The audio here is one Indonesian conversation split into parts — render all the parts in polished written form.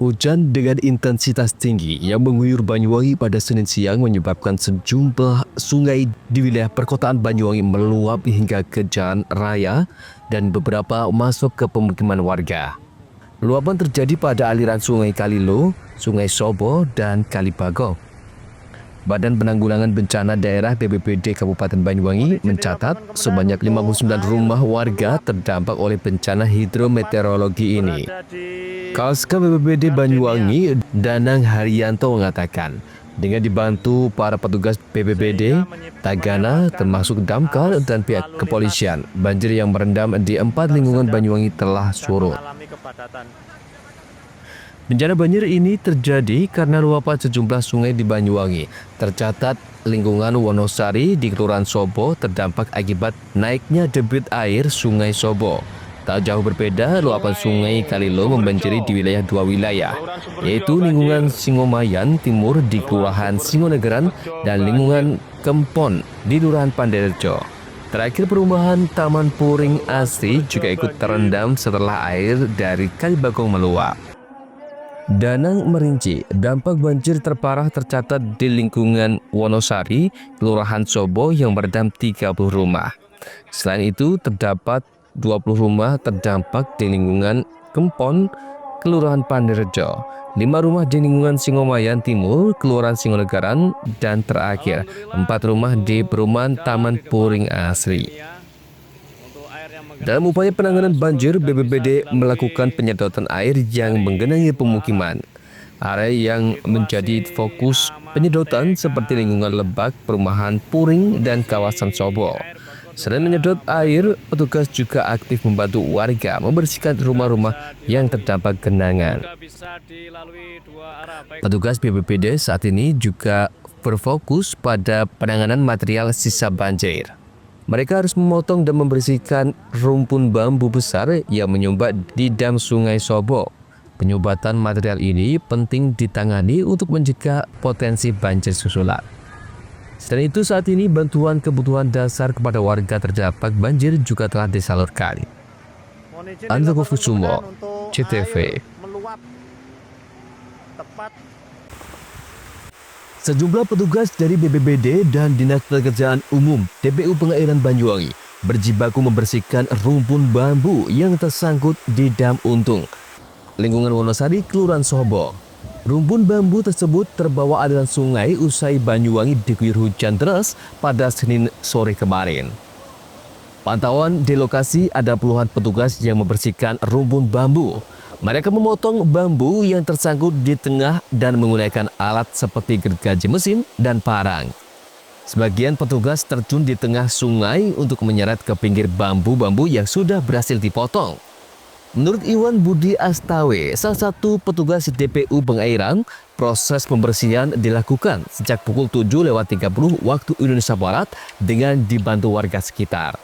Hujan dengan intensitas tinggi yang mengguyur Banyuwangi pada Senin siang menyebabkan sejumlah sungai di wilayah perkotaan Banyuwangi meluap hingga ke jalan raya dan beberapa masuk ke pemukiman warga. Luapan terjadi pada aliran Sungai Kalilo, Sungai Sobo, dan Kali Bagong. Badan Penanggulangan Bencana Daerah BPBD Kabupaten Banyuwangi mencatat sebanyak 59 rumah warga terdampak oleh bencana hidrometeorologi ini. Kalska BPBD Banyuwangi, Danang Haryanto mengatakan, dengan dibantu para petugas BPBD, Tagana, termasuk damkar dan pihak kepolisian, banjir yang merendam di 4 lingkungan Banyuwangi telah surut. Bencana banjir ini terjadi karena luapan sejumlah sungai di Banyuwangi. Tercatat lingkungan Wonosari di Kelurahan Sobo terdampak akibat naiknya debit air Sungai Sobo. Tak jauh berbeda, luapan Sungai Kalilo membanjiri di wilayah dua wilayah, yaitu lingkungan Singomayan Timur di Kelurahan Singonegeran dan lingkungan Kempon di Kelurahan Pandarejo. Terakhir, perumahan Taman Puring Asri juga ikut terendam setelah air dari Kali Bagong meluap. Danang merinci, dampak banjir terparah tercatat di lingkungan Wonosari, Kelurahan Sobo yang merendam 30 rumah. Selain itu, terdapat 20 rumah terdampak di lingkungan Kempon, Kelurahan Pandarejo, 5 rumah di lingkungan Singomayan Timur, Kelurahan Singonegaran, dan terakhir 4 rumah di perumahan Taman Puring Asri. Dalam upaya penanganan banjir, BPBD melakukan penyedotan air yang menggenangi pemukiman. Area yang menjadi fokus penyedotan seperti lingkungan Lebak, perumahan Puring, dan kawasan Sobo. Selain menyedot air, petugas juga aktif membantu warga membersihkan rumah-rumah yang terdampak genangan. Petugas BPBD saat ini juga berfokus pada penanganan material sisa banjir. Mereka harus memotong dan membersihkan rumpun bambu besar yang menyumbat di dam Sungai Sobo. Penyumbatan material ini penting ditangani untuk mencegah potensi banjir susulan. Selain itu, saat ini bantuan kebutuhan dasar kepada warga terdampak banjir juga telah disalurkan. Andoko Kusumo, CTV. Sejumlah petugas dari BPBD dan Dinas Pekerjaan Umum TPU Pengairan Banyuwangi berjibaku membersihkan rumpun bambu yang tersangkut di dam Untung, lingkungan Wonosari, Kelurahan Sobo. Rumpun bambu tersebut terbawa aliran sungai usai Banyuwangi diguyur hujan deras pada Senin sore kemarin. Pantauan di lokasi ada puluhan petugas yang membersihkan rumpun bambu. Mereka memotong bambu yang tersangkut di tengah dan menggunakan alat seperti gergaji mesin dan parang. Sebagian petugas terjun di tengah sungai untuk menyeret ke pinggir bambu-bambu yang sudah berhasil dipotong. Menurut Iwan Budi Astawe, salah satu petugas TPU Pengairan, proses pembersihan dilakukan sejak pukul 7.30 waktu Indonesia Barat dengan dibantu warga sekitar.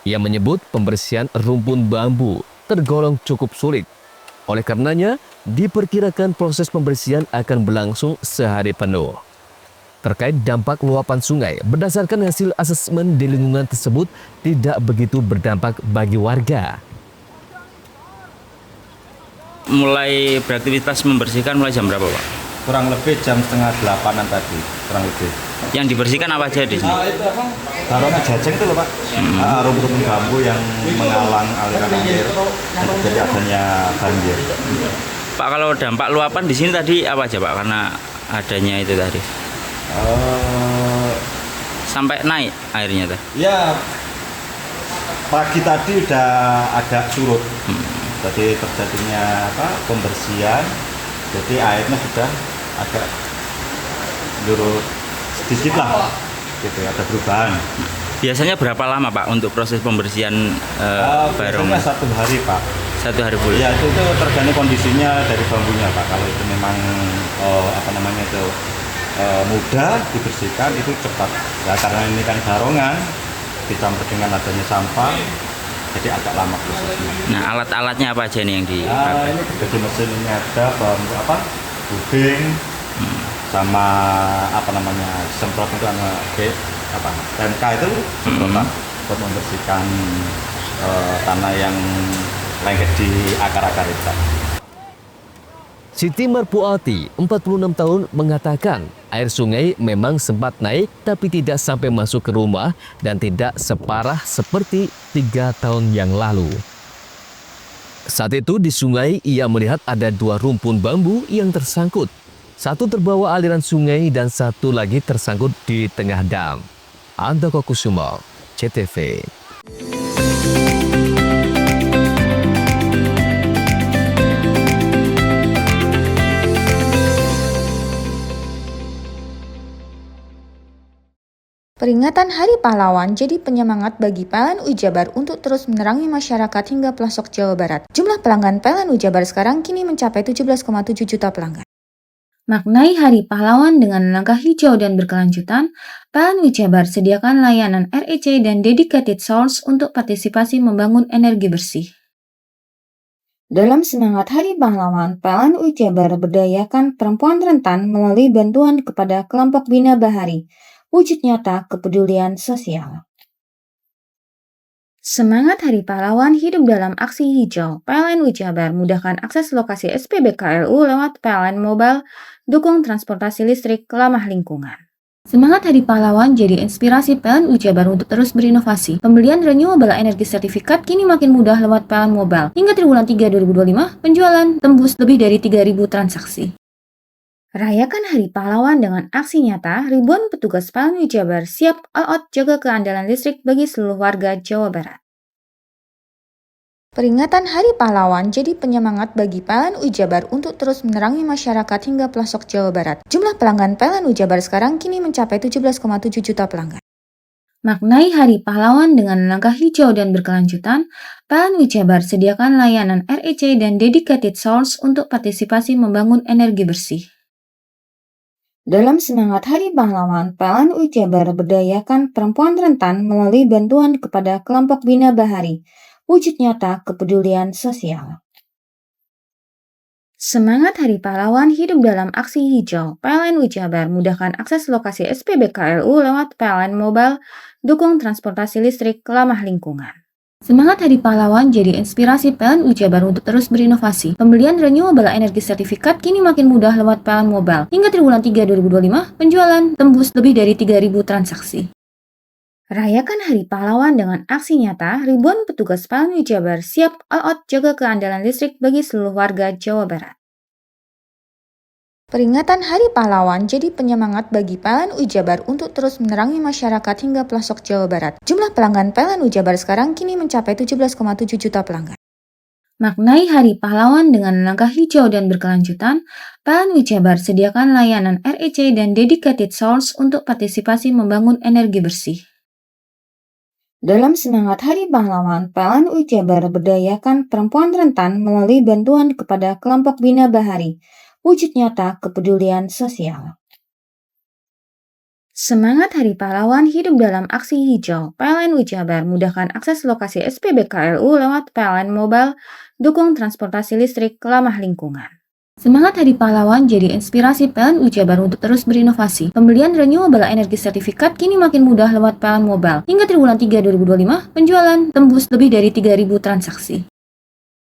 Ia menyebut pembersihan rumpun bambu tergolong cukup sulit. Oleh karenanya, diperkirakan proses pembersihan akan berlangsung sehari penuh. Terkait dampak luapan sungai, berdasarkan hasil asesmen di lingkungan tersebut tidak begitu berdampak bagi warga. Mulai beraktivitas membersihkan mulai jam berapa, Pak? Kurang lebih jam 7:30 tadi, kurang lebih. Yang dibersihkan apa aja di sini? Taruhnya jajeng itu loh, Pak. Rumpun bambu yang menghalang aliran air dan terjadi adanya banjir. Pak, kalau dampak luapan di sini tadi apa aja, Pak? Karena adanya itu tadi. Sampai naik airnya tadi. Ya, pagi tadi udah agak surut. Jadi terjadinya pembersihan. Jadi airnya sudah agak surut sedikit lah. Gitu, ada perubahan. Biasanya berapa lama, Pak, untuk proses pembersihan barong? Biasanya 1 hari, Pak. 1 hari full. Ya, itu tergantung kondisinya dari bambunya, Pak. Kalau itu memang mudah dibersihkan, itu cepat. Ya, karena ini kan barongan dicampur dengan adanya sampah, jadi agak lama prosesnya. Nah, alat-alatnya apa aja nih yang dipakai? Ini gergaji mesin ini ada bambu puding, sama semprot itu TMK itu semprotan untuk membersihkan tanah yang lengket di akar-akar itu. Siti Marpuati, 46 tahun, mengatakan air sungai memang sempat naik tapi tidak sampai masuk ke rumah dan tidak separah seperti 3 tahun yang lalu. Saat itu di sungai ia melihat ada 2 rumpun bambu yang tersangkut. Satu terbawa aliran sungai dan satu lagi tersangkut di tengah dam. Andoko Kusumo, CTV. Peringatan Hari Pahlawan jadi penyemangat bagi PLN Jabar untuk terus menerangi masyarakat hingga pelosok Jawa Barat. Jumlah pelanggan PLN Jabar sekarang kini mencapai 17,7 juta pelanggan. Maknai Hari Pahlawan dengan langkah hijau dan berkelanjutan, PLN Jabar sediakan layanan REC dan dedicated source untuk partisipasi membangun energi bersih. Dalam semangat Hari Pahlawan, PLN Jabar berdayakan perempuan rentan melalui bantuan kepada kelompok Bina Bahari, wujud nyata kepedulian sosial. Semangat Hari Pahlawan hidup dalam aksi hijau. PLN Jabar mudahkan akses lokasi SPBKLU lewat PLN Mobile, dukung transportasi listrik ramah lingkungan. Semangat Hari Pahlawan jadi inspirasi PLN Jabar untuk terus berinovasi. Pembelian renewable energy sertifikat kini makin mudah lewat PLN Mobile. Hingga triwulan 3 2025, penjualan tembus lebih dari 3.000 transaksi. Rayakan Hari Pahlawan dengan aksi nyata, ribuan petugas PLN Jabar siap all out jaga keandalan listrik bagi seluruh warga Jawa Barat. Peringatan Hari Pahlawan jadi penyemangat bagi PLN Jabar untuk terus menerangi masyarakat hingga pelosok Jawa Barat. Jumlah pelanggan PLN Jabar sekarang kini mencapai 17,7 juta pelanggan. Maknai Hari Pahlawan dengan langkah hijau dan berkelanjutan, PLN Jabar sediakan layanan REC dan dedicated source untuk partisipasi membangun energi bersih. Dalam semangat Hari Pahlawan, PLN Jabar berdayakan perempuan rentan melalui bantuan kepada kelompok Bina Bahari, wujud nyata kepedulian sosial. Semangat Hari Pahlawan hidup dalam aksi hijau. PLN Jabar mudahkan akses lokasi SPBKLU lewat PLN Mobile, dukung transportasi listrik ramah lingkungan. Semangat Hari Pahlawan jadi inspirasi PLN Jabar untuk terus berinovasi. Pembelian renewable energy sertifikat kini makin mudah lewat PLN Mobile. Hingga triwulan 3 2025, penjualan tembus lebih dari 3.000 transaksi. Rayakan Hari Pahlawan dengan aksi nyata, ribuan petugas PLN Jabar siap all out jaga keandalan listrik bagi seluruh warga Jawa Barat. Peringatan Hari Pahlawan jadi penyemangat bagi PLN Jabar untuk terus menerangi masyarakat hingga pelosok Jawa Barat. Jumlah pelanggan PLN Jabar sekarang kini mencapai 17,7 juta pelanggan. Maknai Hari Pahlawan dengan langkah hijau dan berkelanjutan, PLN Jabar sediakan layanan REC dan dedicated source untuk partisipasi membangun energi bersih. Dalam semangat Hari Pahlawan, PLN Jabar berdayakan perempuan rentan melalui bantuan kepada kelompok Bina Bahari, wujud nyata kepedulian sosial. Semangat Hari Pahlawan hidup dalam aksi hijau. PLN Jabar mudahkan akses lokasi SPBKLU lewat PLN Mobile, dukung transportasi listrik ramah lingkungan. Semangat Hari Pahlawan jadi inspirasi PLN Jabar untuk terus berinovasi. Pembelian renewable energy sertifikat kini makin mudah lewat PLN Mobile. Hingga triwulan 3 2025, penjualan tembus lebih dari 3.000 transaksi.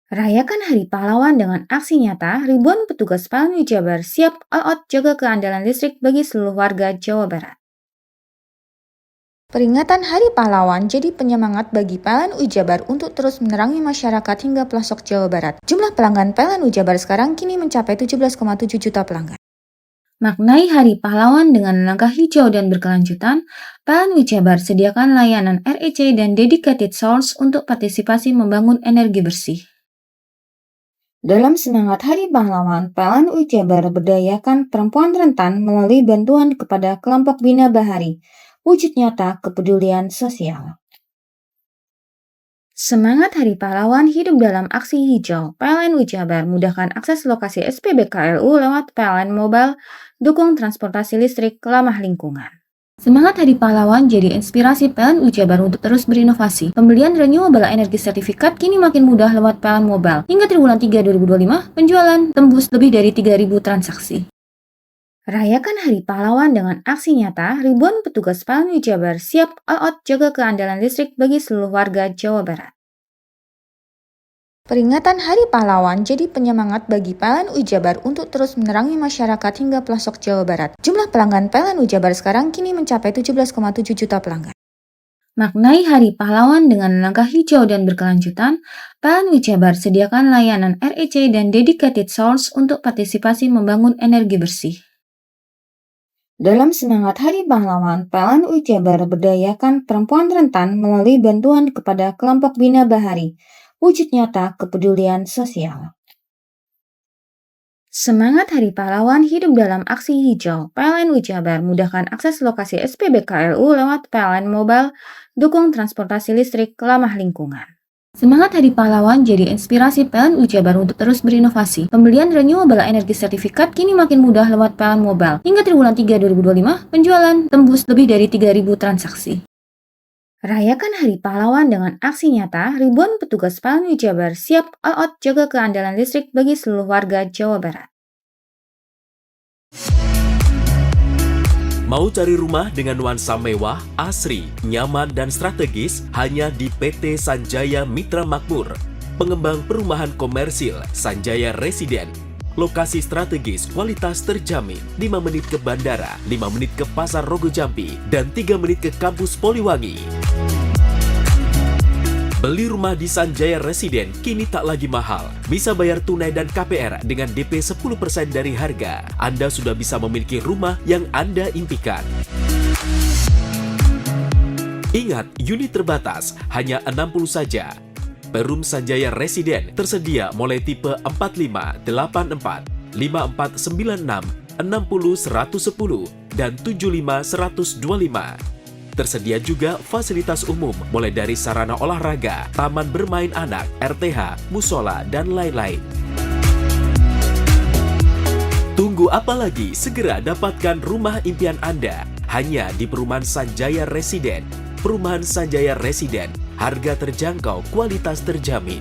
Rayakan Hari Pahlawan dengan aksi nyata, ribuan petugas PLN Jabar siap all out jaga keandalan listrik bagi seluruh warga Jawa Barat. Peringatan Hari Pahlawan jadi penyemangat bagi PLN Jabar untuk terus menerangi masyarakat hingga pelosok Jawa Barat. Jumlah pelanggan PLN Jabar sekarang kini mencapai 17,7 juta pelanggan. Maknai Hari Pahlawan dengan langkah hijau dan berkelanjutan, PLN Jabar sediakan layanan REC dan dedicated source untuk partisipasi membangun energi bersih. Dalam semangat Hari Pahlawan, PLN Jabar berdayakan perempuan rentan melalui bantuan kepada kelompok Bina Bahari, wujud nyata kepedulian sosial. Semangat Hari Pahlawan hidup dalam aksi hijau. PLN Jabar mudahkan akses lokasi SPBKLU lewat PLN Mobile, dukung transportasi listrik ramah lingkungan. Semangat Hari Pahlawan jadi inspirasi PLN Jabar untuk terus berinovasi. Pembelian renewable energy sertifikat kini makin mudah lewat PLN Mobile. Hingga triwulan 3 2025, penjualan tembus lebih dari 3.000 transaksi. Rayakan Hari Pahlawan dengan aksi nyata, ribuan petugas PLN Jabar siap all out jaga keandalan listrik bagi seluruh warga Jawa Barat. Peringatan Hari Pahlawan jadi penyemangat bagi PLN Jabar untuk terus menerangi masyarakat hingga pelosok Jawa Barat. Jumlah pelanggan PLN Jabar sekarang kini mencapai 17,7 juta pelanggan. Maknai Hari Pahlawan dengan langkah hijau dan berkelanjutan, PLN Jabar sediakan layanan REC dan Dedicated Source untuk partisipasi membangun energi bersih. Dalam semangat Hari Pahlawan, PLN Jabar berdayakan perempuan rentan melalui bantuan kepada kelompok Bina Bahari, wujud nyata kepedulian sosial. Semangat Hari Pahlawan hidup dalam aksi hijau. PLN Jabar mudahkan akses lokasi SPBKLU lewat PLN Mobile, dukung transportasi listrik ramah lingkungan. Semangat Hari Pahlawan jadi inspirasi PLN Jabar untuk terus berinovasi. Pembelian renewable energy sertifikat kini makin mudah lewat PLN Mobile. Hingga triwulan 3 2025, penjualan tembus lebih dari 3.000 transaksi. Rayakan Hari Pahlawan dengan aksi nyata, ribuan petugas PLN Jabar siap all out jaga keandalan listrik bagi seluruh warga Jawa Barat. Mau cari rumah dengan nuansa mewah, asri, nyaman, dan strategis hanya di PT Sanjaya Mitra Makmur. Pengembang perumahan komersil Sanjaya Residen. Lokasi strategis, kualitas terjamin. 5 menit ke bandara, 5 menit ke Pasar Rogo Jambi, dan 3 menit ke kampus Poliwangi. Beli rumah di Sanjaya Residen kini tak lagi mahal. Bisa bayar tunai dan KPR dengan DP 10% dari harga. Anda sudah bisa memiliki rumah yang Anda impikan. Ingat, unit terbatas, hanya 60 saja. Perum Sanjaya Residen tersedia mulai tipe 45, 84, 5496, 60 110, dan 75 125. Tersedia juga fasilitas umum mulai dari sarana olahraga, taman bermain anak, RTH, musola, dan lain-lain. Tunggu apa lagi? Segera dapatkan rumah impian Anda hanya di Perumahan Sanjaya Residen. Perumahan Sanjaya Residen, harga terjangkau, kualitas terjamin.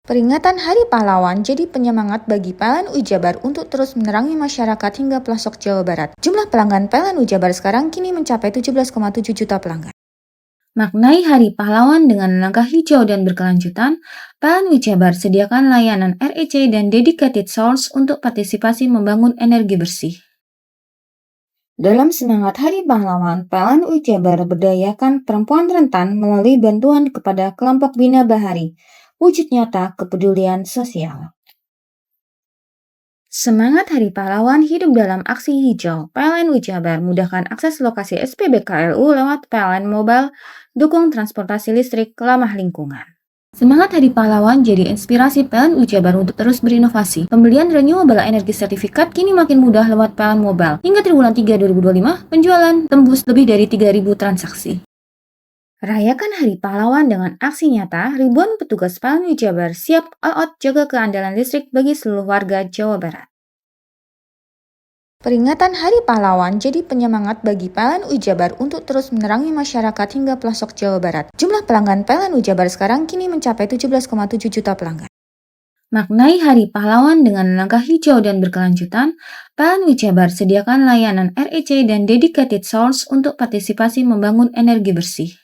Peringatan Hari Pahlawan jadi penyemangat bagi PLN Jabar untuk terus menerangi masyarakat hingga pelosok Jawa Barat. Jumlah pelanggan PLN Jabar sekarang kini mencapai 17,7 juta pelanggan. Maknai Hari Pahlawan dengan langkah hijau dan berkelanjutan, PLN Jabar sediakan layanan REC dan Dedicated Source untuk partisipasi membangun energi bersih. Dalam semangat Hari Pahlawan, PLN Jabar berdayakan perempuan rentan melalui bantuan kepada kelompok Bina Bahari, wujud nyata kepedulian sosial. Semangat Hari Pahlawan hidup dalam aksi hijau. PLN Jabar mudahkan akses lokasi SPBKLU lewat PLN Mobile, dukung transportasi listrik ramah lingkungan. Semangat Hari Pahlawan jadi inspirasi PLN Jabar untuk terus berinovasi. Pembelian renewable energy sertifikat kini makin mudah lewat PLN Mobile. Hingga triwulan 3 2025, penjualan tembus lebih dari 3.000 transaksi. Rayakan Hari Pahlawan dengan aksi nyata, ribuan petugas PLN Jabar siap all out jaga keandalan listrik bagi seluruh warga Jawa Barat. Peringatan Hari Pahlawan jadi penyemangat bagi PLN Jabar untuk terus menerangi masyarakat hingga pelosok Jawa Barat. Jumlah pelanggan PLN Jabar sekarang kini mencapai 17,7 juta pelanggan. Maknai Hari Pahlawan dengan langkah hijau dan berkelanjutan, PLN Jabar sediakan layanan REC dan Dedicated Source untuk partisipasi membangun energi bersih.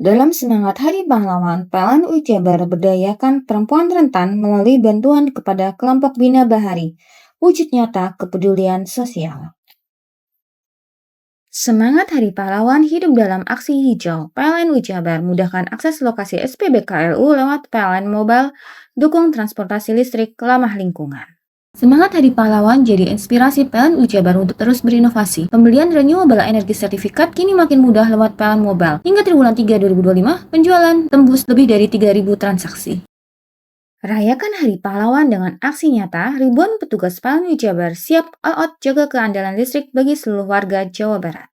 Dalam semangat Hari Pahlawan, PLN Jabar berdayakan perempuan rentan melalui bantuan kepada kelompok Bina Bahari, wujud nyata kepedulian sosial. Semangat Hari Pahlawan hidup dalam aksi hijau. PLN Jabar mudahkan akses lokasi SPBKLU lewat PLN Mobile, dukung transportasi listrik ramah lingkungan. Semangat Hari Pahlawan jadi inspirasi PLN Jabar untuk terus berinovasi. Pembelian renewable energy sertifikat kini makin mudah lewat PLN Mobile. Hingga triwulan 3 2025, penjualan tembus lebih dari 3.000 transaksi. Rayakan Hari Pahlawan dengan aksi nyata, ribuan petugas PLN Jabar siap all out jaga keandalan listrik bagi seluruh warga Jawa Barat.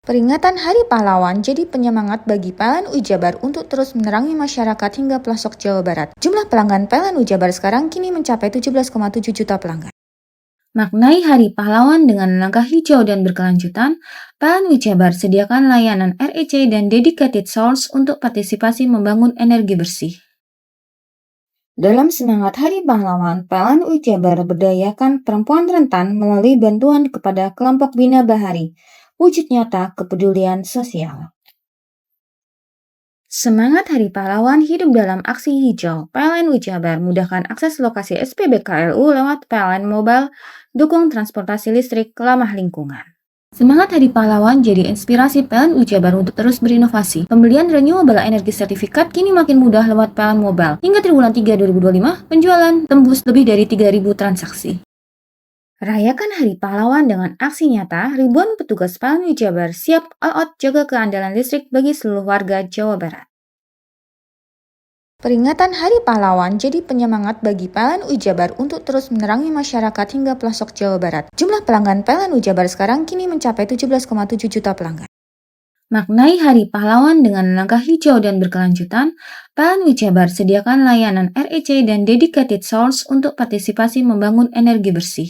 Peringatan Hari Pahlawan jadi penyemangat bagi PLN Jabar untuk terus menerangi masyarakat hingga pelosok Jawa Barat. Jumlah pelanggan PLN Jabar sekarang kini mencapai 17,7 juta pelanggan. Maknai Hari Pahlawan dengan langkah hijau dan berkelanjutan, PLN Jabar sediakan layanan REC dan Dedicated Source untuk partisipasi membangun energi bersih. Dalam semangat Hari Pahlawan, PLN Jabar berdayakan perempuan rentan melalui bantuan kepada kelompok Bina Bahari, wujud nyata kepedulian sosial. Semangat Hari Pahlawan hidup dalam aksi hijau. PLN Jabar mudahkan akses lokasi SPBKLU lewat PLN Mobile, dukung transportasi listrik ramah lingkungan. Semangat Hari Pahlawan jadi inspirasi PLN Jabar untuk terus berinovasi. Pembelian renewable energy sertifikat kini makin mudah lewat PLN Mobile. Hingga triwulan 3 2025, penjualan tembus lebih dari 3.000 transaksi. Rayakan Hari Pahlawan dengan aksi nyata, ribuan petugas PLN Jabar siap all out jaga keandalan listrik bagi seluruh warga Jawa Barat. Peringatan Hari Pahlawan jadi penyemangat bagi PLN Jabar untuk terus menerangi masyarakat hingga pelosok Jawa Barat. Jumlah pelanggan PLN Jabar sekarang kini mencapai 17,7 juta pelanggan. Maknai Hari Pahlawan dengan langkah hijau dan berkelanjutan, PLN Jabar sediakan layanan REC dan dedicated source untuk partisipasi membangun energi bersih.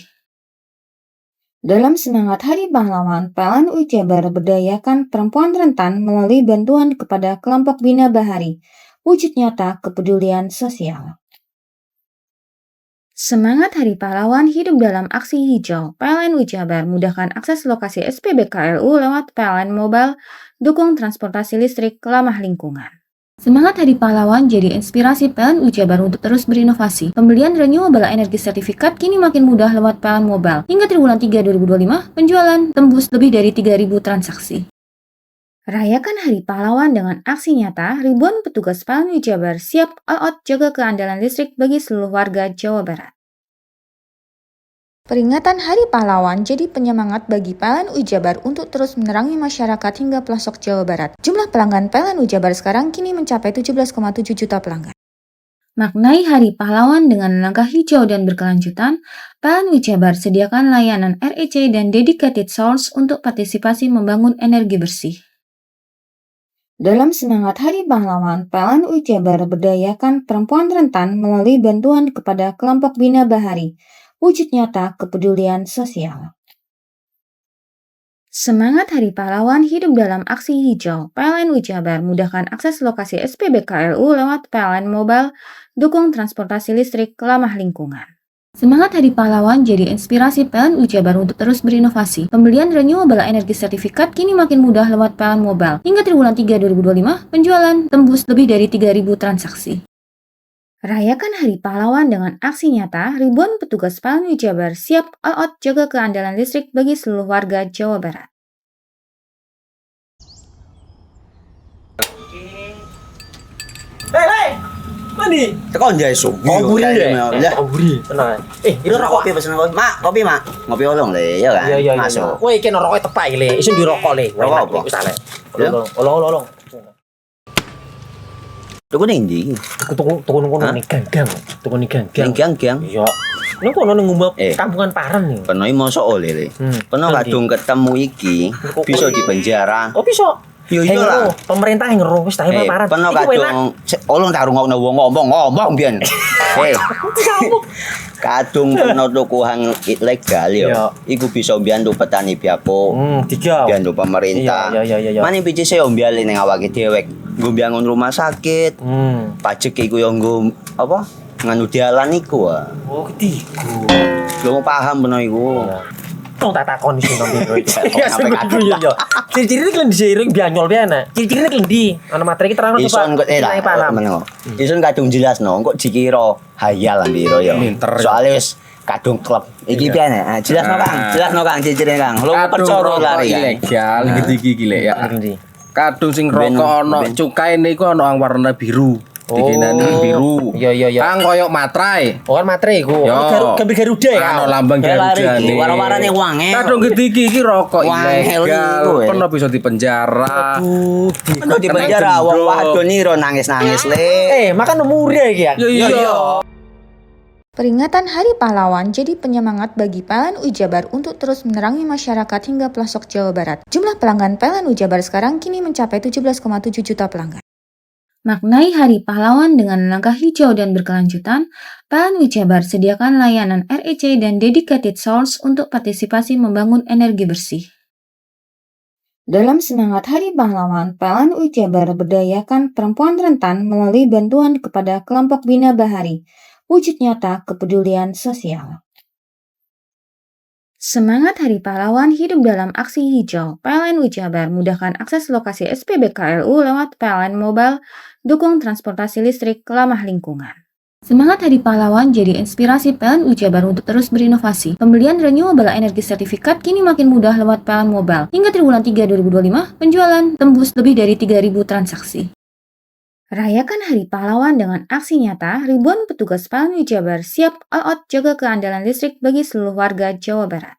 Dalam semangat Hari Pahlawan, PLN Jabar berdayakan perempuan rentan melalui bantuan kepada kelompok Bina Bahari, wujud nyata kepedulian sosial. Semangat Hari Pahlawan hidup dalam aksi hijau. PLN Jabar mudahkan akses lokasi SPBKLU lewat PLN Mobile, dukung transportasi listrik ramah lingkungan. Semangat Hari Pahlawan jadi inspirasi PLN Jabar untuk terus berinovasi. Pembelian renewable energy sertifikat kini makin mudah lewat PLN Mobile. Hingga triwulan 3 2025, penjualan tembus lebih dari 3.000 transaksi. Rayakan Hari Pahlawan dengan aksi nyata, ribuan petugas PLN Jabar siap all out jaga keandalan listrik bagi seluruh warga Jawa Barat. Peringatan Hari Pahlawan jadi penyemangat bagi PLN Jabar untuk terus menerangi masyarakat hingga pelosok Jawa Barat. Jumlah pelanggan PLN Jabar sekarang kini mencapai 17,7 juta pelanggan. Maknai Hari Pahlawan dengan langkah hijau dan berkelanjutan, PLN Jabar sediakan layanan REC dan dedicated source untuk partisipasi membangun energi bersih. Dalam semangat Hari Pahlawan, PLN Jabar berdayakan perempuan rentan melalui bantuan kepada kelompok Bina Bahari, wujud nyata kepedulian sosial. Semangat Hari Pahlawan hidup dalam aksi hijau. PLN Jabar mudahkan akses lokasi SPBKLU lewat PLN Mobile, dukung transportasi listrik ramah lingkungan. Semangat Hari Pahlawan jadi inspirasi PLN Jabar untuk terus berinovasi. Pembelian renewable energy sertifikat kini makin mudah lewat PLN Mobile. Hingga triwulan 3 2025, penjualan tembus lebih dari 3.000 transaksi. Rayakan Hari Pahlawan dengan aksi nyata, ribuan petugas PLN Jabar siap all out jaga keandalan listrik bagi seluruh warga Jawa Barat. Mandi. Tekan jaya su. Koburi deh. Ya. Koburi. Tenang. Ini rokok kopi pesen kopi. Mak, kopi, Mak. Ngopi olong le, ya kan? Iya. Masuk. Woi, kene rokoknya tepak iki le. Isin dirokok le. Rokok apa? Wis ale. Ya. Olong. Tuku ning ndi? Tuku ngono ning gang. Tuku ning gang. Ning gang. Iya. Nang kono ning ngumbat Eh. kampungan Paren nih. Peno mosok oleh le. Peno Nanti. kadung ketemu iki bisa dipenjara. Oh bisa. Yo iya lah. Pemerintah yang ngeru wis tahe Paren. Peno Iku enak. kadung olong tak rungokno wong ngomong biyen. Kadung peno tuku hang ilegal yo. Iya. Iku bisa mbiyantu petani biako. Tiga. Mbiyantu pemerintah. Iya. Mane picise yo mbiali ning awake dhewe. Nggo mbiyangun rumah sakit. Pajak iku yo nggo apa? Nganu dalan iku ah. Oh, ketiku. Lu paham bener iku. Tong tak takon sing nang biro iki. Iya, sampe kadung. Yo. Ciri-cirine kan disiring bianyol piye Ciri-cirine kan ndi? Ana materi ki terang Ison kok lah meneng. Ison kadung jelasno kok dikira hayal ambiro ya. Soale wis kadung klub. Iki piye nek? Jelasno Kang, ciri-cirine Kang. Lu percaya lari kan. Ilegal iki gile ya. Ndi? Kadung sing rokok ono cukai niku ono yang warna biru. Dikinani biru. Iya. Kang koyok matrai. Oh kan materi iku. Yo. Gambar Garuda ya. Ano lambang Garuda nih. Warna-warnane wange. Kadung iki rokok Wangel ilegal. iku, Pernah bisa dipenjara. Ono di penjara wong wadon niro nangis-nangis le. Makan umure iki ya. Iya. Peringatan Hari Pahlawan jadi penyemangat bagi PLN Jabar untuk terus menerangi masyarakat hingga pelosok Jawa Barat. Jumlah pelanggan PLN Jabar sekarang kini mencapai 17,7 juta pelanggan. Maknai Hari Pahlawan dengan langkah hijau dan berkelanjutan, PLN Jabar sediakan layanan REC dan dedicated source untuk partisipasi membangun energi bersih. Dalam semangat Hari Pahlawan, PLN Jabar berdayakan perempuan rentan melalui bantuan kepada kelompok Bina Bahari, wujud nyata kepedulian sosial. Semangat Hari Pahlawan hidup dalam aksi hijau. PLN Ujabar mudahkan akses lokasi SPBKLU lewat PLN Mobile, dukung transportasi listrik ramah lingkungan. Semangat Hari Pahlawan jadi inspirasi PLN Ujabar untuk terus berinovasi. Pembelian renewable energy sertifikat kini makin mudah lewat PLN Mobile. Hingga triwulan 3 2025, penjualan tembus lebih dari 3.000 transaksi. Rayakan Hari Pahlawan dengan aksi nyata, ribuan petugas PLN Ujabar siap all out jaga keandalan listrik bagi seluruh warga Jawa Barat.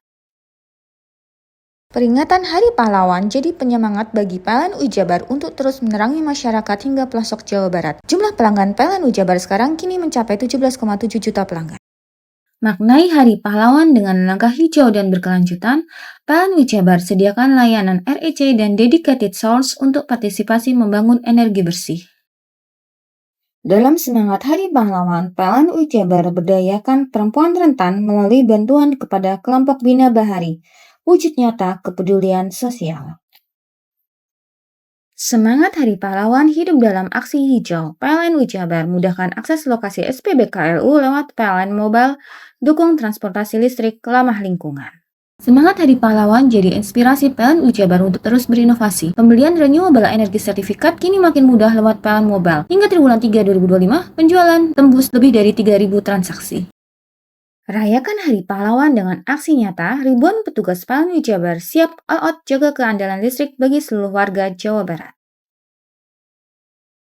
Peringatan Hari Pahlawan jadi penyemangat bagi PLN Ujabar untuk terus menerangi masyarakat hingga pelosok Jawa Barat. Jumlah pelanggan PLN Ujabar sekarang kini mencapai 17,7 juta pelanggan. Maknai Hari Pahlawan dengan langkah hijau dan berkelanjutan, PLN Ujabar sediakan layanan REC dan dedicated source untuk partisipasi membangun energi bersih. Dalam semangat Hari Pahlawan, PLN Ujabar berdayakan perempuan rentan melalui bantuan kepada kelompok Bina Bahari, wujud nyata kepedulian sosial. Semangat Hari Pahlawan hidup dalam aksi hijau. PLN Ujabar mudahkan akses lokasi SPBKLU lewat PLN Mobile, dukung transportasi listrik ramah lingkungan. Semangat Hari Pahlawan jadi inspirasi PLN Ujabar untuk terus berinovasi. Pembelian renewable energy sertifikat kini makin mudah lewat PLN Mobile. Hingga triwulan 3 2025, penjualan tembus lebih dari 3.000 transaksi. Rayakan Hari Pahlawan dengan aksi nyata, ribuan petugas PLN Ujabar siap all out jaga keandalan listrik bagi seluruh warga Jawa Barat.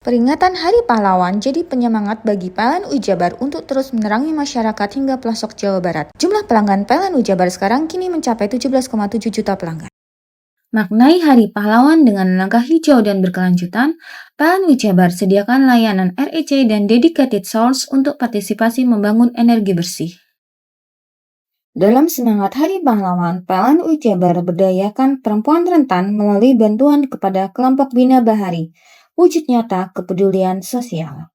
Peringatan Hari Pahlawan jadi penyemangat bagi PLN Ujabar untuk terus menerangi masyarakat hingga pelosok Jawa Barat. Jumlah pelanggan PLN Ujabar sekarang kini mencapai 17,7 juta pelanggan. Maknai Hari Pahlawan dengan langkah hijau dan berkelanjutan, PLN Ujabar sediakan layanan REC dan dedicated source untuk partisipasi membangun energi bersih. Dalam semangat Hari Pahlawan, PLN Ujabar berdayakan perempuan rentan melalui bantuan kepada kelompok Bina Bahari, wujud nyata kepedulian sosial.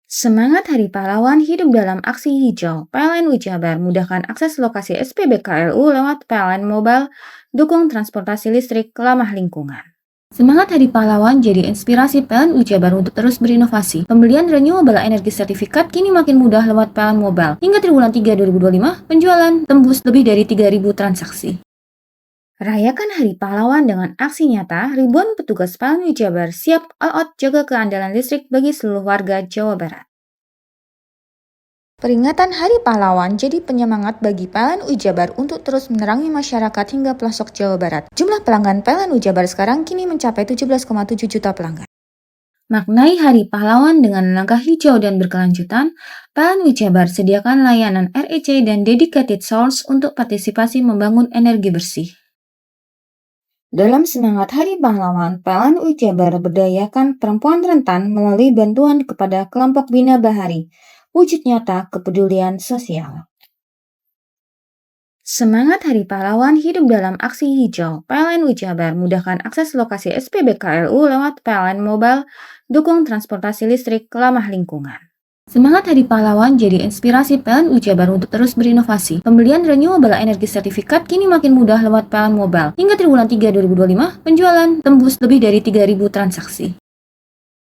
Semangat Hari Pahlawan hidup dalam aksi hijau. PLN Ujabar mudahkan akses lokasi SPBKLU lewat PLN Mobile, dukung transportasi listrik ramah lingkungan. Semangat Hari Pahlawan jadi inspirasi PLN Ujabar untuk terus berinovasi. Pembelian renewable energy sertifikat kini makin mudah lewat PLN Mobile. Hingga triwulan 3 2025, penjualan tembus lebih dari 3.000 transaksi. Rayakan Hari Pahlawan dengan aksi nyata, ribuan petugas PLN Ujabar siap all out jaga keandalan listrik bagi seluruh warga Jawa Barat. Peringatan Hari Pahlawan jadi penyemangat bagi PLN Ujabar untuk terus menerangi masyarakat hingga pelosok Jawa Barat. Jumlah pelanggan PLN Ujabar sekarang kini mencapai 17,7 juta pelanggan. Maknai Hari Pahlawan dengan langkah hijau dan berkelanjutan, PLN Ujabar sediakan layanan REC dan dedicated source untuk partisipasi membangun energi bersih. Dalam semangat Hari Pahlawan, PLN Ujabar berdayakan perempuan rentan melalui bantuan kepada kelompok Bina Bahari, wujud nyata kepedulian sosial. Semangat Hari Pahlawan hidup dalam aksi hijau. PLN Ujabar mudahkan akses lokasi SPBKLU lewat PLN Mobile, dukung transportasi listrik ramah lingkungan. Semangat Hari Pahlawan jadi inspirasi PLN Ujabar untuk terus berinovasi. Pembelian renewable energy sertifikat kini makin mudah lewat PLN Mobile. Hingga triwulan 3 2025, penjualan tembus lebih dari 3.000 transaksi.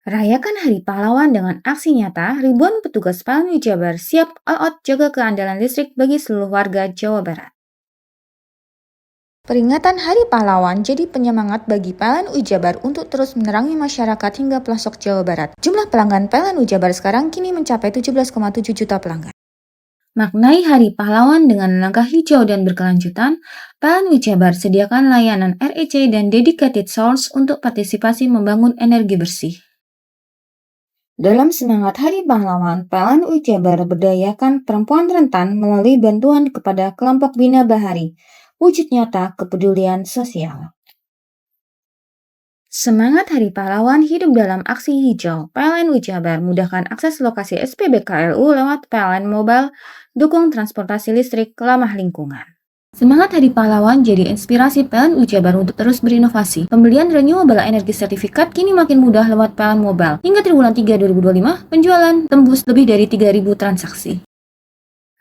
Rayakan Hari Pahlawan dengan aksi nyata, ribuan petugas PLN Ujabar siap all out jaga keandalan listrik bagi seluruh warga Jawa Barat. Peringatan Hari Pahlawan jadi penyemangat bagi PLN Ujabar untuk terus menerangi masyarakat hingga pelosok Jawa Barat. Jumlah pelanggan PLN Ujabar sekarang kini mencapai 17,7 juta pelanggan. Maknai Hari Pahlawan dengan langkah hijau dan berkelanjutan, PLN Ujabar sediakan layanan REC dan dedicated source untuk partisipasi membangun energi bersih. Dalam semangat Hari Pahlawan, PLN Ujabar berdayakan perempuan rentan melalui bantuan kepada kelompok Bina Bahari, wujud nyata kepedulian sosial. Semangat Hari Pahlawan hidup dalam aksi hijau. PLN Ujabar mudahkan akses lokasi SPBKLU lewat PLN Mobile, dukung transportasi listrik ramah lingkungan. Semangat Hari Pahlawan jadi inspirasi PLN Ujabar untuk terus berinovasi. Pembelian renewable energy sertifikat kini makin mudah lewat PLN Mobile. Hingga triwulan 3 2025, penjualan tembus lebih dari 3.000 transaksi.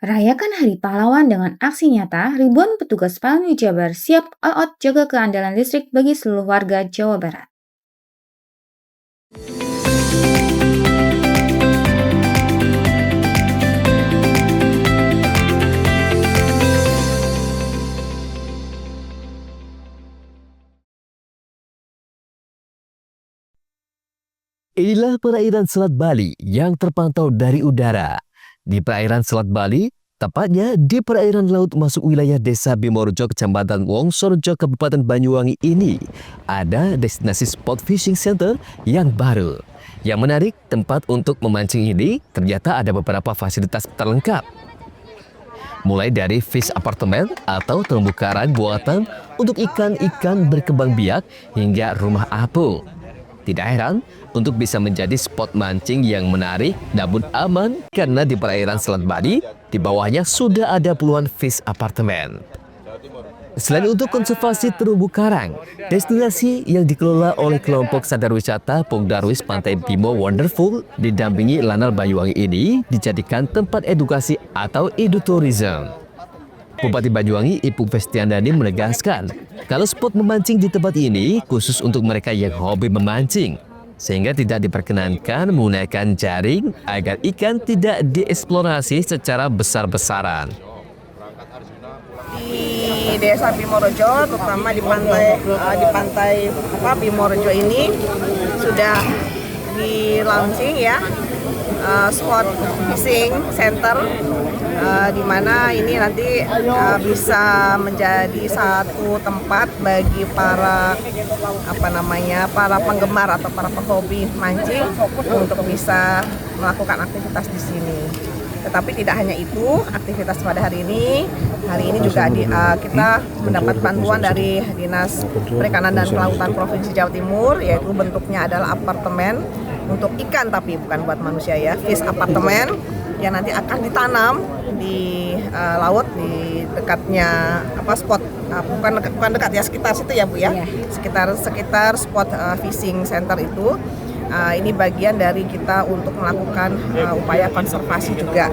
Rayakan Hari Pahlawan dengan aksi nyata, ribuan petugas PLN Ujabar siap all out jaga keandalan listrik bagi seluruh warga Jawa Barat. Inilah perairan Selat Bali yang terpantau dari udara. Di perairan Selat Bali, tepatnya di perairan laut masuk wilayah Desa Bimorjo, Kecamatan Wongsorejo, Kabupaten Banyuwangi ini, ada destinasi spot fishing center yang baru. Yang menarik, tempat untuk memancing ini ternyata ada beberapa fasilitas terlengkap. Mulai dari fish apartemen atau terumbu karang buatan untuk ikan-ikan berkembang biak hingga rumah apung. Tidak heran untuk bisa menjadi spot mancing yang menarik namun aman karena di perairan Selat Bali di bawahnya sudah ada puluhan fish apartemen. Selain untuk konservasi terumbu karang, destinasi yang dikelola oleh kelompok sadar wisata Pung Darwis Pantai Bimo Wonderful didampingi Lanal Banyuwangi ini dijadikan tempat edukasi atau edutourism. Bupati Banyuwangi Ipung Festiandani menegaskan kalau spot memancing di tempat ini khusus untuk mereka yang hobi memancing, sehingga tidak diperkenankan menggunakan jaring agar ikan tidak dieksplorasi secara besar-besaran. Di Desa Bimorjo, terutama di pantai Bimorjo ini sudah di launching ya spot fishing center, di mana ini nanti bisa menjadi satu tempat bagi para para penggemar atau para pehobi mancing untuk bisa melakukan aktivitas di sini. Tetapi tidak hanya itu, aktivitas pada hari ini juga kita mendapat bantuan dari Dinas Perikanan dan Kelautan Provinsi Jawa Timur, yaitu bentuknya adalah apartemen untuk ikan tapi bukan buat manusia ya, fish apartemen yang nanti akan ditanam di laut di dekatnya spot bukan dekat ya, sekitar situ ya Bu ya, sekitar spot fishing center itu. Ini bagian dari kita untuk melakukan upaya konservasi juga,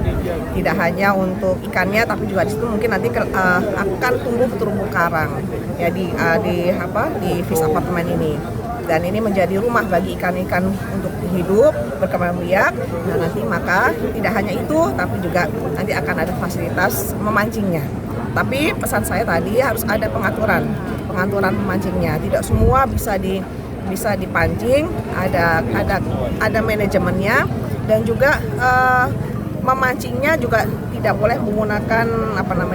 tidak hanya untuk ikannya tapi juga di situ mungkin nanti akan tumbuh terumbu karang ya di fish apartemen ini, dan ini menjadi rumah bagi ikan-ikan untuk hidup berkembang biak. Nah nanti maka tidak hanya itu tapi juga nanti akan ada fasilitas memancingnya. Tapi pesan saya tadi harus ada pengaturan memancingnya, tidak semua bisa dipancing, ada manajemennya, dan juga memancingnya juga tidak boleh menggunakan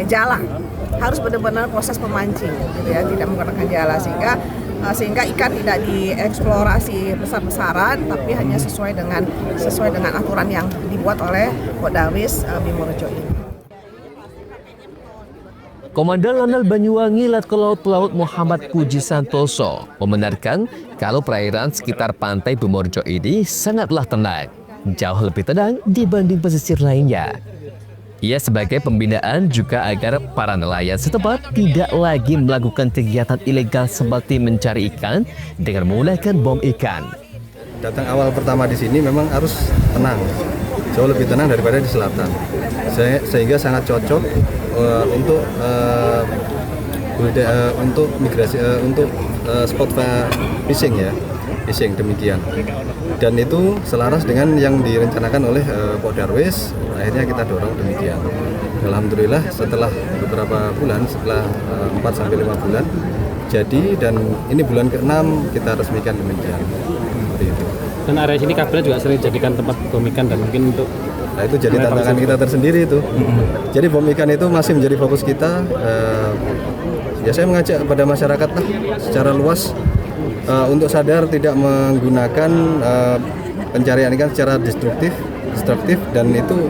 jala. Harus benar-benar proses pemancing gitu ya, tidak menggunakan jala sehingga ikan tidak dieksplorasi besar-besaran tapi hanya sesuai dengan aturan yang dibuat oleh Darwis Bimorjo ini. Komandan Lanal Banyuwangi Letkol Laut Pelaut Muhammad Puji Santoso membenarkan kalau perairan sekitar pantai Bimorjo ini sangatlah tenang, jauh lebih tenang dibanding pesisir lainnya. Ia sebagai pembinaan juga agar para nelayan setempat tidak lagi melakukan kegiatan ilegal seperti mencari ikan dengan menggunakan bom ikan. Datang awal pertama di sini memang harus tenang, jauh lebih tenang daripada di selatan, sehingga sangat cocok untuk migrasi untuk spot fishing ya, fishing demikian. Dan itu selaras dengan yang direncanakan oleh Pak Darwis, akhirnya kita dorong demikian. Alhamdulillah setelah beberapa bulan, setelah 4-5 bulan jadi, dan ini bulan ke-6 kita resmikan demikian. Seperti itu. Dan area sini kabelnya juga sering dijadikan tempat bom ikan dan mungkin untuk itu jadi tantangan kita tersendiri itu. Jadi bom ikan itu masih menjadi fokus kita. Ya saya mengajak kepada masyarakat secara luas untuk sadar tidak menggunakan pencarian ikan secara destruktif, dan itu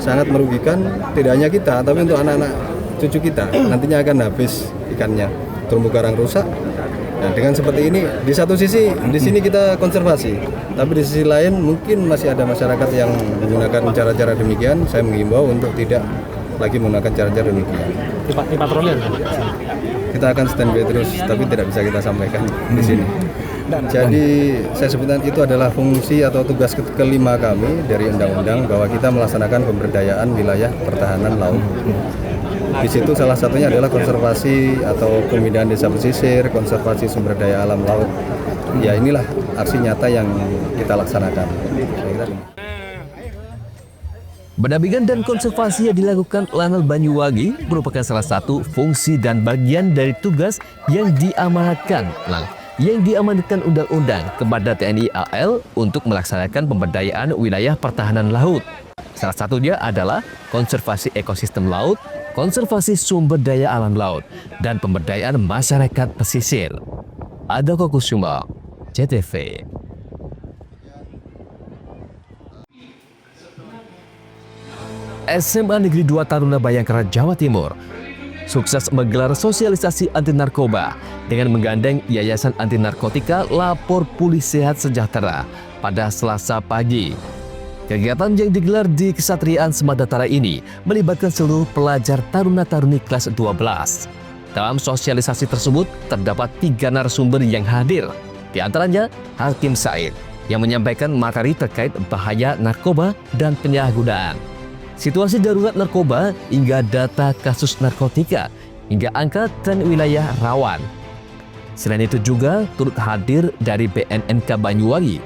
sangat merugikan tidak hanya kita tapi untuk anak-anak cucu kita, nantinya akan habis ikannya, terumbu karang rusak. Nah, dengan seperti ini, di satu sisi di sini kita konservasi, tapi di sisi lain mungkin masih ada masyarakat yang menggunakan cara-cara demikian. Saya mengimbau untuk tidak lagi menggunakan cara-cara demikian. Di patroli kita akan standby terus, tapi tidak bisa kita sampaikan di sini. Jadi saya sebutkan itu adalah fungsi atau tugas kelima kami dari undang-undang, bahwa kita melaksanakan pemberdayaan wilayah pertahanan laut. Di situ salah satunya adalah konservasi atau pemindahan desa pesisir, konservasi sumber daya alam laut. Ya inilah aksi nyata yang kita laksanakan. Pendampingan dan konservasi yang dilakukan Lanal Banyuwangi merupakan salah satu fungsi dan bagian dari tugas yang diamanatkan yang diamanatkan undang-undang kepada TNI AL untuk melaksanakan pemberdayaan wilayah pertahanan laut. Salah satunya adalah konservasi ekosistem laut, konservasi sumber daya alam laut, dan pemberdayaan masyarakat pesisir. Adoko Kusuma, CTV. SMA Negeri 2 Taruna Bayangkara, Jawa Timur sukses menggelar sosialisasi anti narkoba dengan menggandeng Yayasan Anti Narkotika Lapor Pulih Sehat Sejahtera pada Selasa pagi. Kegiatan yang digelar di Kesatriaan Semandatara ini melibatkan seluruh pelajar taruna-taruni kelas 12. Dalam sosialisasi tersebut terdapat 3 narasumber yang hadir, di antaranya Hakim Said yang menyampaikan materi terkait bahaya narkoba dan penyalahgunaan, situasi darurat narkoba hingga data kasus narkotika, hingga angka dan wilayah rawan. Selain itu juga turut hadir dari BNNK Banyuwangi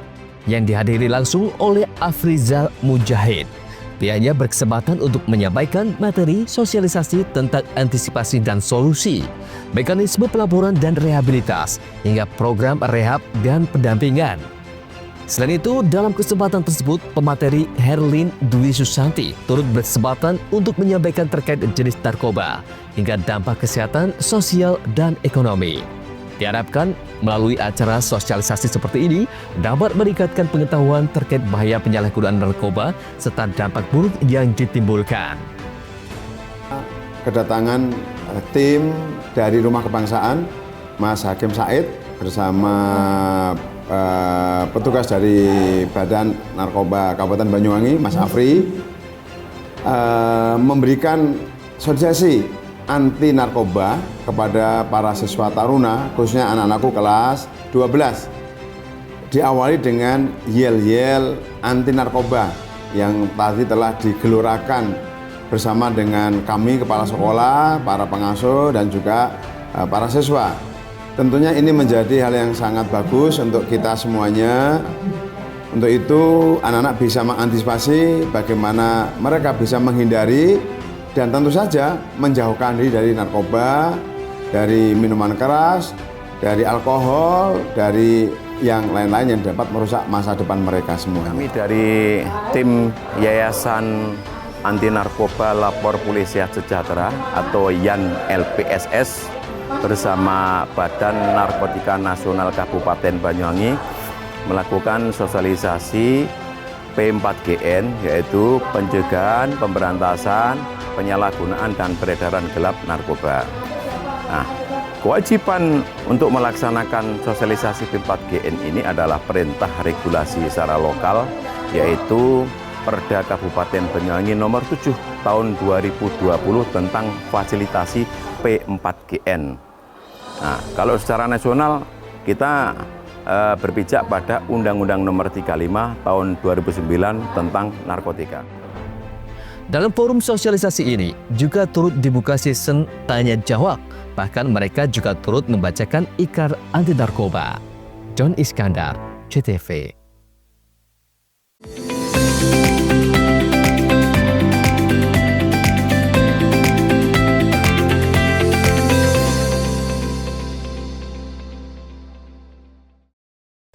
yang dihadiri langsung oleh Afrizal Mujahid. Pihaknya berkesempatan untuk menyampaikan materi sosialisasi tentang antisipasi dan solusi, mekanisme pelaporan dan rehabilitas, hingga program rehab dan pendampingan. Selain itu, dalam kesempatan tersebut, pemateri Herlin Dwi Susanti turut berkesempatan untuk menyampaikan terkait jenis narkoba hingga dampak kesehatan, sosial, dan ekonomi. Diharapkan melalui acara sosialisasi seperti ini dapat meningkatkan pengetahuan terkait bahaya penyalahgunaan narkoba serta dampak buruk yang ditimbulkan. Kedatangan tim dari Rumah Kebangsaan, Mas Hakim Said bersama petugas dari Badan Narkoba Kabupaten Banyuwangi, Mas Afri, memberikan sosialisasi anti narkoba kepada para siswa taruna, khususnya anak-anakku kelas 12. Diawali dengan yel-yel anti narkoba yang tadi telah digelorakan bersama dengan kami, kepala sekolah, para pengasuh, dan juga para siswa. Tentunya ini menjadi hal yang sangat bagus untuk kita semuanya. Untuk itu anak-anak bisa mengantisipasi bagaimana mereka bisa menghindari dan tentu saja menjauhkan diri dari narkoba, dari minuman keras, dari alkohol, dari yang lain-lain yang dapat merusak masa depan mereka semua. Kami dari tim Yayasan Anti Narkoba Lapor Pulih Sehat Sejahtera atau YAN LPSS bersama Badan Narkotika Nasional Kabupaten Banyuwangi melakukan sosialisasi P4GN, yaitu pencegahan, pemberantasan, penyalahgunaan dan peredaran gelap narkoba. Nah, kewajiban untuk melaksanakan sosialisasi P4GN ini adalah perintah regulasi secara lokal, yaitu Perda Kabupaten Banyuwangi nomor 7 tahun 2020 tentang fasilitasi P4GN. Nah, kalau secara nasional kita berpijak pada Undang-Undang nomor 35 tahun 2009 tentang narkotika. Dalam forum sosialisasi ini juga turut dibuka season tanya jawab. Bahkan mereka juga turut membacakan ikrar anti narkoba. John Iskandar, CTV.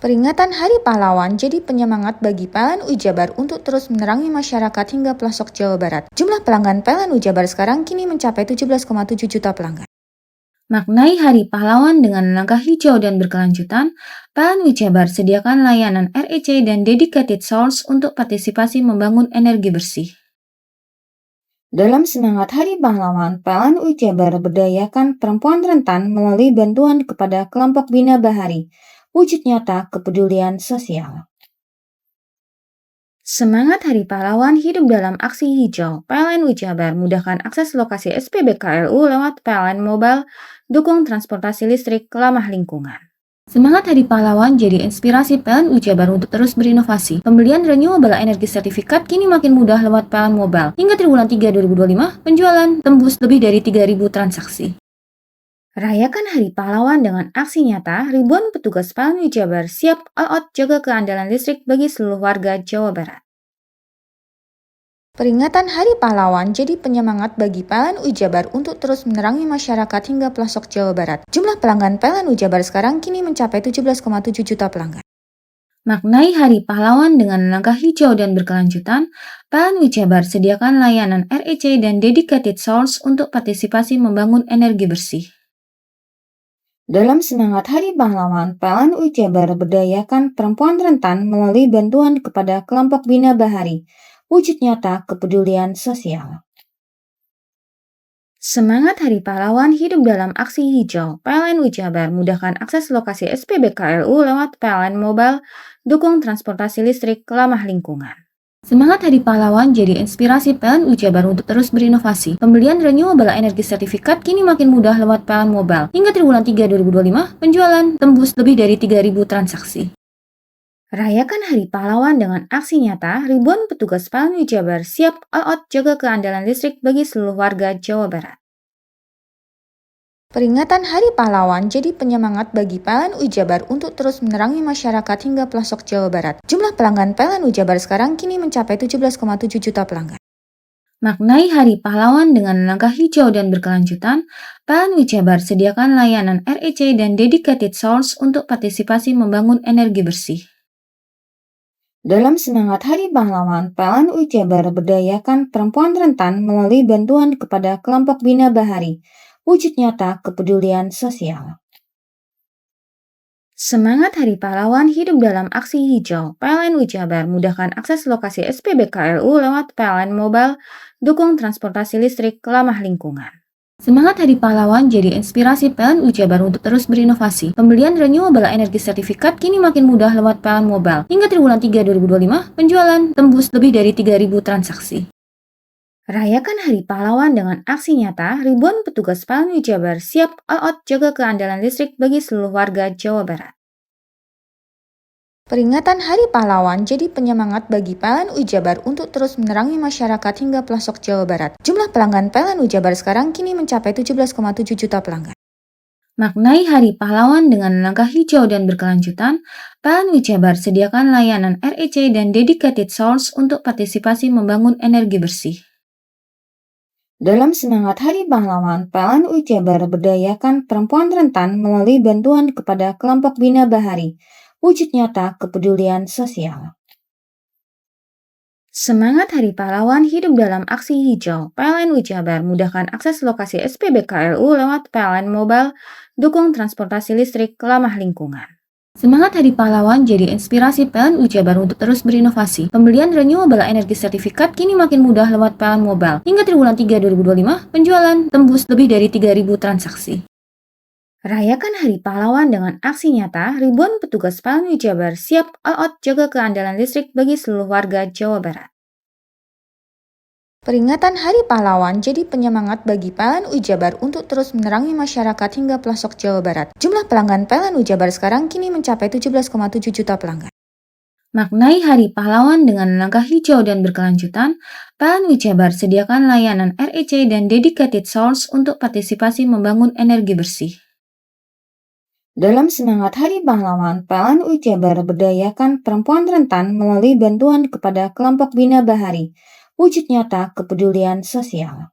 Peringatan Hari Pahlawan jadi penyemangat bagi PLN Ujabar untuk terus menerangi masyarakat hingga pelosok Jawa Barat. Jumlah pelanggan PLN Ujabar sekarang kini mencapai 17,7 juta pelanggan. Maknai Hari Pahlawan dengan langkah hijau dan berkelanjutan, PLN Ujabar sediakan layanan REC dan dedicated source untuk partisipasi membangun energi bersih. Dalam semangat Hari Pahlawan, PLN Ujabar berdayakan perempuan rentan melalui bantuan kepada kelompok Bina Bahari, wujud nyata kepedulian sosial. Semangat Hari Pahlawan hidup dalam aksi hijau. PLN Ujabar mudahkan akses lokasi SPBKLU lewat PLN Mobile, dukung transportasi listrik ramah lingkungan. Semangat Hari Pahlawan jadi inspirasi PLN Ujabar untuk terus berinovasi. Pembelian renewable energy sertifikat kini makin mudah lewat PLN Mobile. Hingga triwulan 3 2025, penjualan tembus lebih dari 3.000 transaksi. Rayakan Hari Pahlawan dengan aksi nyata, ribuan petugas PLN Ujabar siap all out jaga keandalan listrik bagi seluruh warga Jawa Barat. Peringatan Hari Pahlawan jadi penyemangat bagi PLN Ujabar untuk terus menerangi masyarakat hingga pelosok Jawa Barat. Jumlah pelanggan PLN Ujabar sekarang kini mencapai 17,7 juta pelanggan. Maknai Hari Pahlawan dengan langkah hijau dan berkelanjutan, PLN Ujabar sediakan layanan REC dan dedicated source untuk partisipasi membangun energi bersih. Dalam semangat Hari Pahlawan, PLN Ujabar berdayakan perempuan rentan melalui bantuan kepada kelompok Bina Bahari, wujud nyata kepedulian sosial. Semangat Hari Pahlawan hidup dalam aksi hijau. PLN Ujabar mudahkan akses lokasi SPBKLU lewat PLN Mobile, dukung transportasi listrik ramah lingkungan. Semangat Hari Pahlawan jadi inspirasi PLN Ujabar untuk terus berinovasi. Pembelian renewable energy sertifikat kini makin mudah lewat PLN Mobile. Hingga triwulan 3 2025, penjualan tembus lebih dari 3.000 transaksi. Rayakan Hari Pahlawan dengan aksi nyata, ribuan petugas PLN Ujabar siap all out jaga keandalan listrik bagi seluruh warga Jawa Barat. Peringatan Hari Pahlawan jadi penyemangat bagi PLN Ujabar untuk terus menerangi masyarakat hingga pelosok Jawa Barat. Jumlah pelanggan PLN Ujabar sekarang kini mencapai 17,7 juta pelanggan. Maknai Hari Pahlawan dengan langkah hijau dan berkelanjutan, PLN Ujabar sediakan layanan REC dan dedicated source untuk partisipasi membangun energi bersih. Dalam semangat Hari Pahlawan, PLN Ujabar berdayakan perempuan rentan melalui bantuan kepada kelompok Bina Bahari, wujud nyata kepedulian sosial. Semangat Hari Pahlawan hidup dalam aksi hijau. PLN Ujabar mudahkan akses lokasi SPBKLU lewat PLN Mobile, dukung transportasi listrik ramah lingkungan. Semangat Hari Pahlawan jadi inspirasi PLN Ujabar untuk terus berinovasi. Pembelian renewable energy sertifikat kini makin mudah lewat PLN Mobile. Hingga triwulan 3 2025, penjualan tembus lebih dari 3.000 transaksi. Rayakan Hari Pahlawan dengan aksi nyata, ribuan petugas PLN Ujabar siap all out jaga keandalan listrik bagi seluruh warga Jawa Barat. Peringatan Hari Pahlawan jadi penyemangat bagi PLN Ujabar untuk terus menerangi masyarakat hingga pelosok Jawa Barat. Jumlah pelanggan PLN Ujabar sekarang kini mencapai 17,7 juta pelanggan. Maknai Hari Pahlawan dengan langkah hijau dan berkelanjutan, PLN Ujabar sediakan layanan REC dan dedicated source untuk partisipasi membangun energi bersih. Dalam semangat Hari Pahlawan, PLN Ujabar berdayakan perempuan rentan melalui bantuan kepada kelompok Bina Bahari, wujud nyata kepedulian sosial. Semangat Hari Pahlawan hidup dalam aksi hijau. PLN Ujabar mudahkan akses lokasi SPBKLU lewat PLN Mobile, dukung transportasi listrik ramah lingkungan. Semangat Hari Pahlawan jadi inspirasi PLN Ujabar untuk terus berinovasi. Pembelian renewable energy sertifikat kini makin mudah lewat PLN Mobile. Hingga triwulan 3 2025, penjualan tembus lebih dari 3.000 transaksi. Rayakan Hari Pahlawan dengan aksi nyata, ribuan petugas PLN Ujabar siap all out jaga keandalan listrik bagi seluruh warga Jawa Barat. Peringatan Hari Pahlawan jadi penyemangat bagi PLN Ujabar untuk terus menerangi masyarakat hingga pelosok Jawa Barat. Jumlah pelanggan PLN Ujabar sekarang kini mencapai 17,7 juta pelanggan. Maknai Hari Pahlawan dengan langkah hijau dan berkelanjutan, PLN Ujabar sediakan layanan REC dan dedicated source untuk partisipasi membangun energi bersih. Dalam semangat Hari Pahlawan, PLN Ujabar berdayakan perempuan rentan melalui bantuan kepada kelompok Bina Bahari, wujud nyata kepedulian sosial.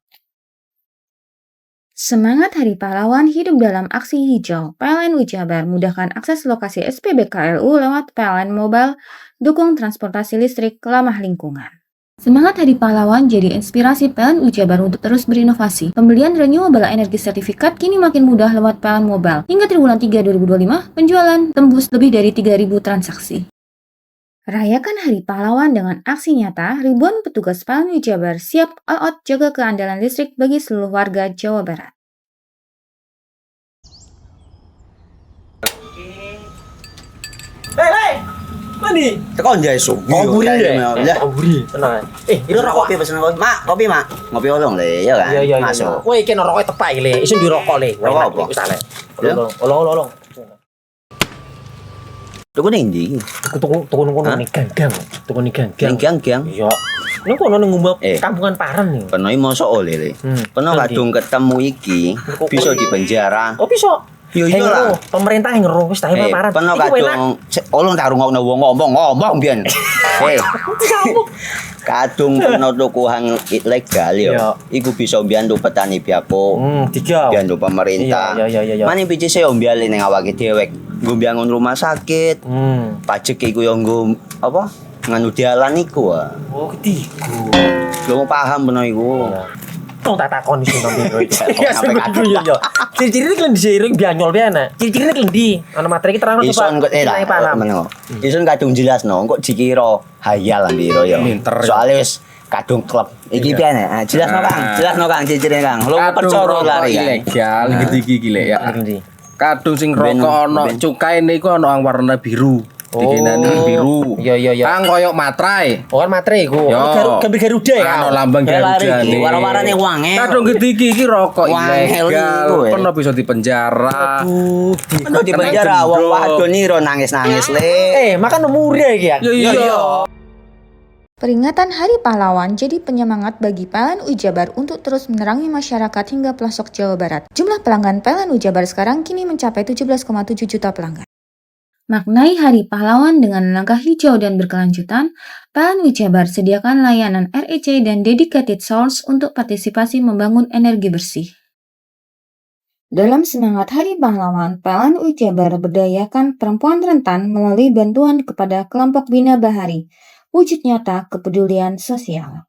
Semangat Hari Pahlawan hidup dalam aksi hijau. PLN Ujabar mudahkan akses lokasi SPBKLU lewat PLN Mobile, dukung transportasi listrik ramah lingkungan. Semangat Hari Pahlawan jadi inspirasi PLN Ujabar untuk terus berinovasi. Pembelian renewable energy sertifikat kini makin mudah lewat PLN Mobile. Hingga triwulan 3 2025, penjualan tembus lebih dari 3.000 transaksi. Rayakan Hari Pahlawan dengan aksi nyata, ribuan petugas PLN Ujabar siap all out jaga keandalan listrik bagi seluruh warga Jawa Barat. Hei! Mandi. Tekan jaya su. Koburi deh. Ya. Koburi. Tenang. Itu rokok kopi pesen kopi. Mak, kopi, Mak. Ngopi olong le, ya kan? Iya. Masuk. Kowe iki rokoknya tepak iki le. Isun dirokok le. Rokok apa? Wis ale. Olong. Tuku ning ndi? Tuku ngono ning gang. Tuku ning gang. Ning gang. Iya. Ning kono ning ngumbat kampungan Paren nih. Kono iki mosok oleh le. Kono kadung ketemu iki bisa dipenjara. Oh bisa. Yo iya lah. Pemerintah yang ngeru wis ta paparan. Peno Iku enak. kadung olong tak rungokno wong ngomong biyen. Kadung peno tuku hang ilegal yo. Iku bisa mbiyantu petani biako. Tiga. Mbiyantu pemerintah. Iya. Mane pici se mbiali ning awake dhewe. Nggo mbiyangun rumah sakit. Pajak iku yo nggo apa? Nganu dalan iku. Oh, ketiku. Lu paham peno iku. Tong tak takon sing nang biro iki. Ya yo. Ciri-cirine kan diseiring bianyol piye ana. Ciri-cirine klendi. Ana materi iki terang Ison kok Ison kadung jelasno, kok dikira hayal lan biro yo. Soale wis kadung klub. Iki piye nek? Jelasno Kang, ciri-cirine Kang. Lu percaya lari ilegal iki lek ya. Kadung sing rokok ana cukaine iku ana warna biru. Dikenani biru. Iya. Kang koyo matrai. Oh kan materi iku. Gambar Garuda ya. Ana lambang Garuda. Warna-warnane wange. Kadung iki rokok ilegal. Pernah bisa dipenjara. Pernah dipenjara wong wadon iro nangis-nangis le. Makan murah iki ya. Iya. Peringatan Hari Pahlawan jadi penyemangat bagi PLN Jabar untuk terus menerangi masyarakat hingga pelosok Jawa Barat. Jumlah pelanggan PLN Jabar sekarang kini mencapai 17,7 juta pelanggan. Maknai Hari Pahlawan dengan langkah hijau dan berkelanjutan, PLN Jabar sediakan layanan REC dan dedicated source untuk partisipasi membangun energi bersih. Dalam semangat Hari Pahlawan, PLN Jabar berdayakan perempuan rentan melalui bantuan kepada kelompok Bina Bahari, wujud nyata kepedulian sosial.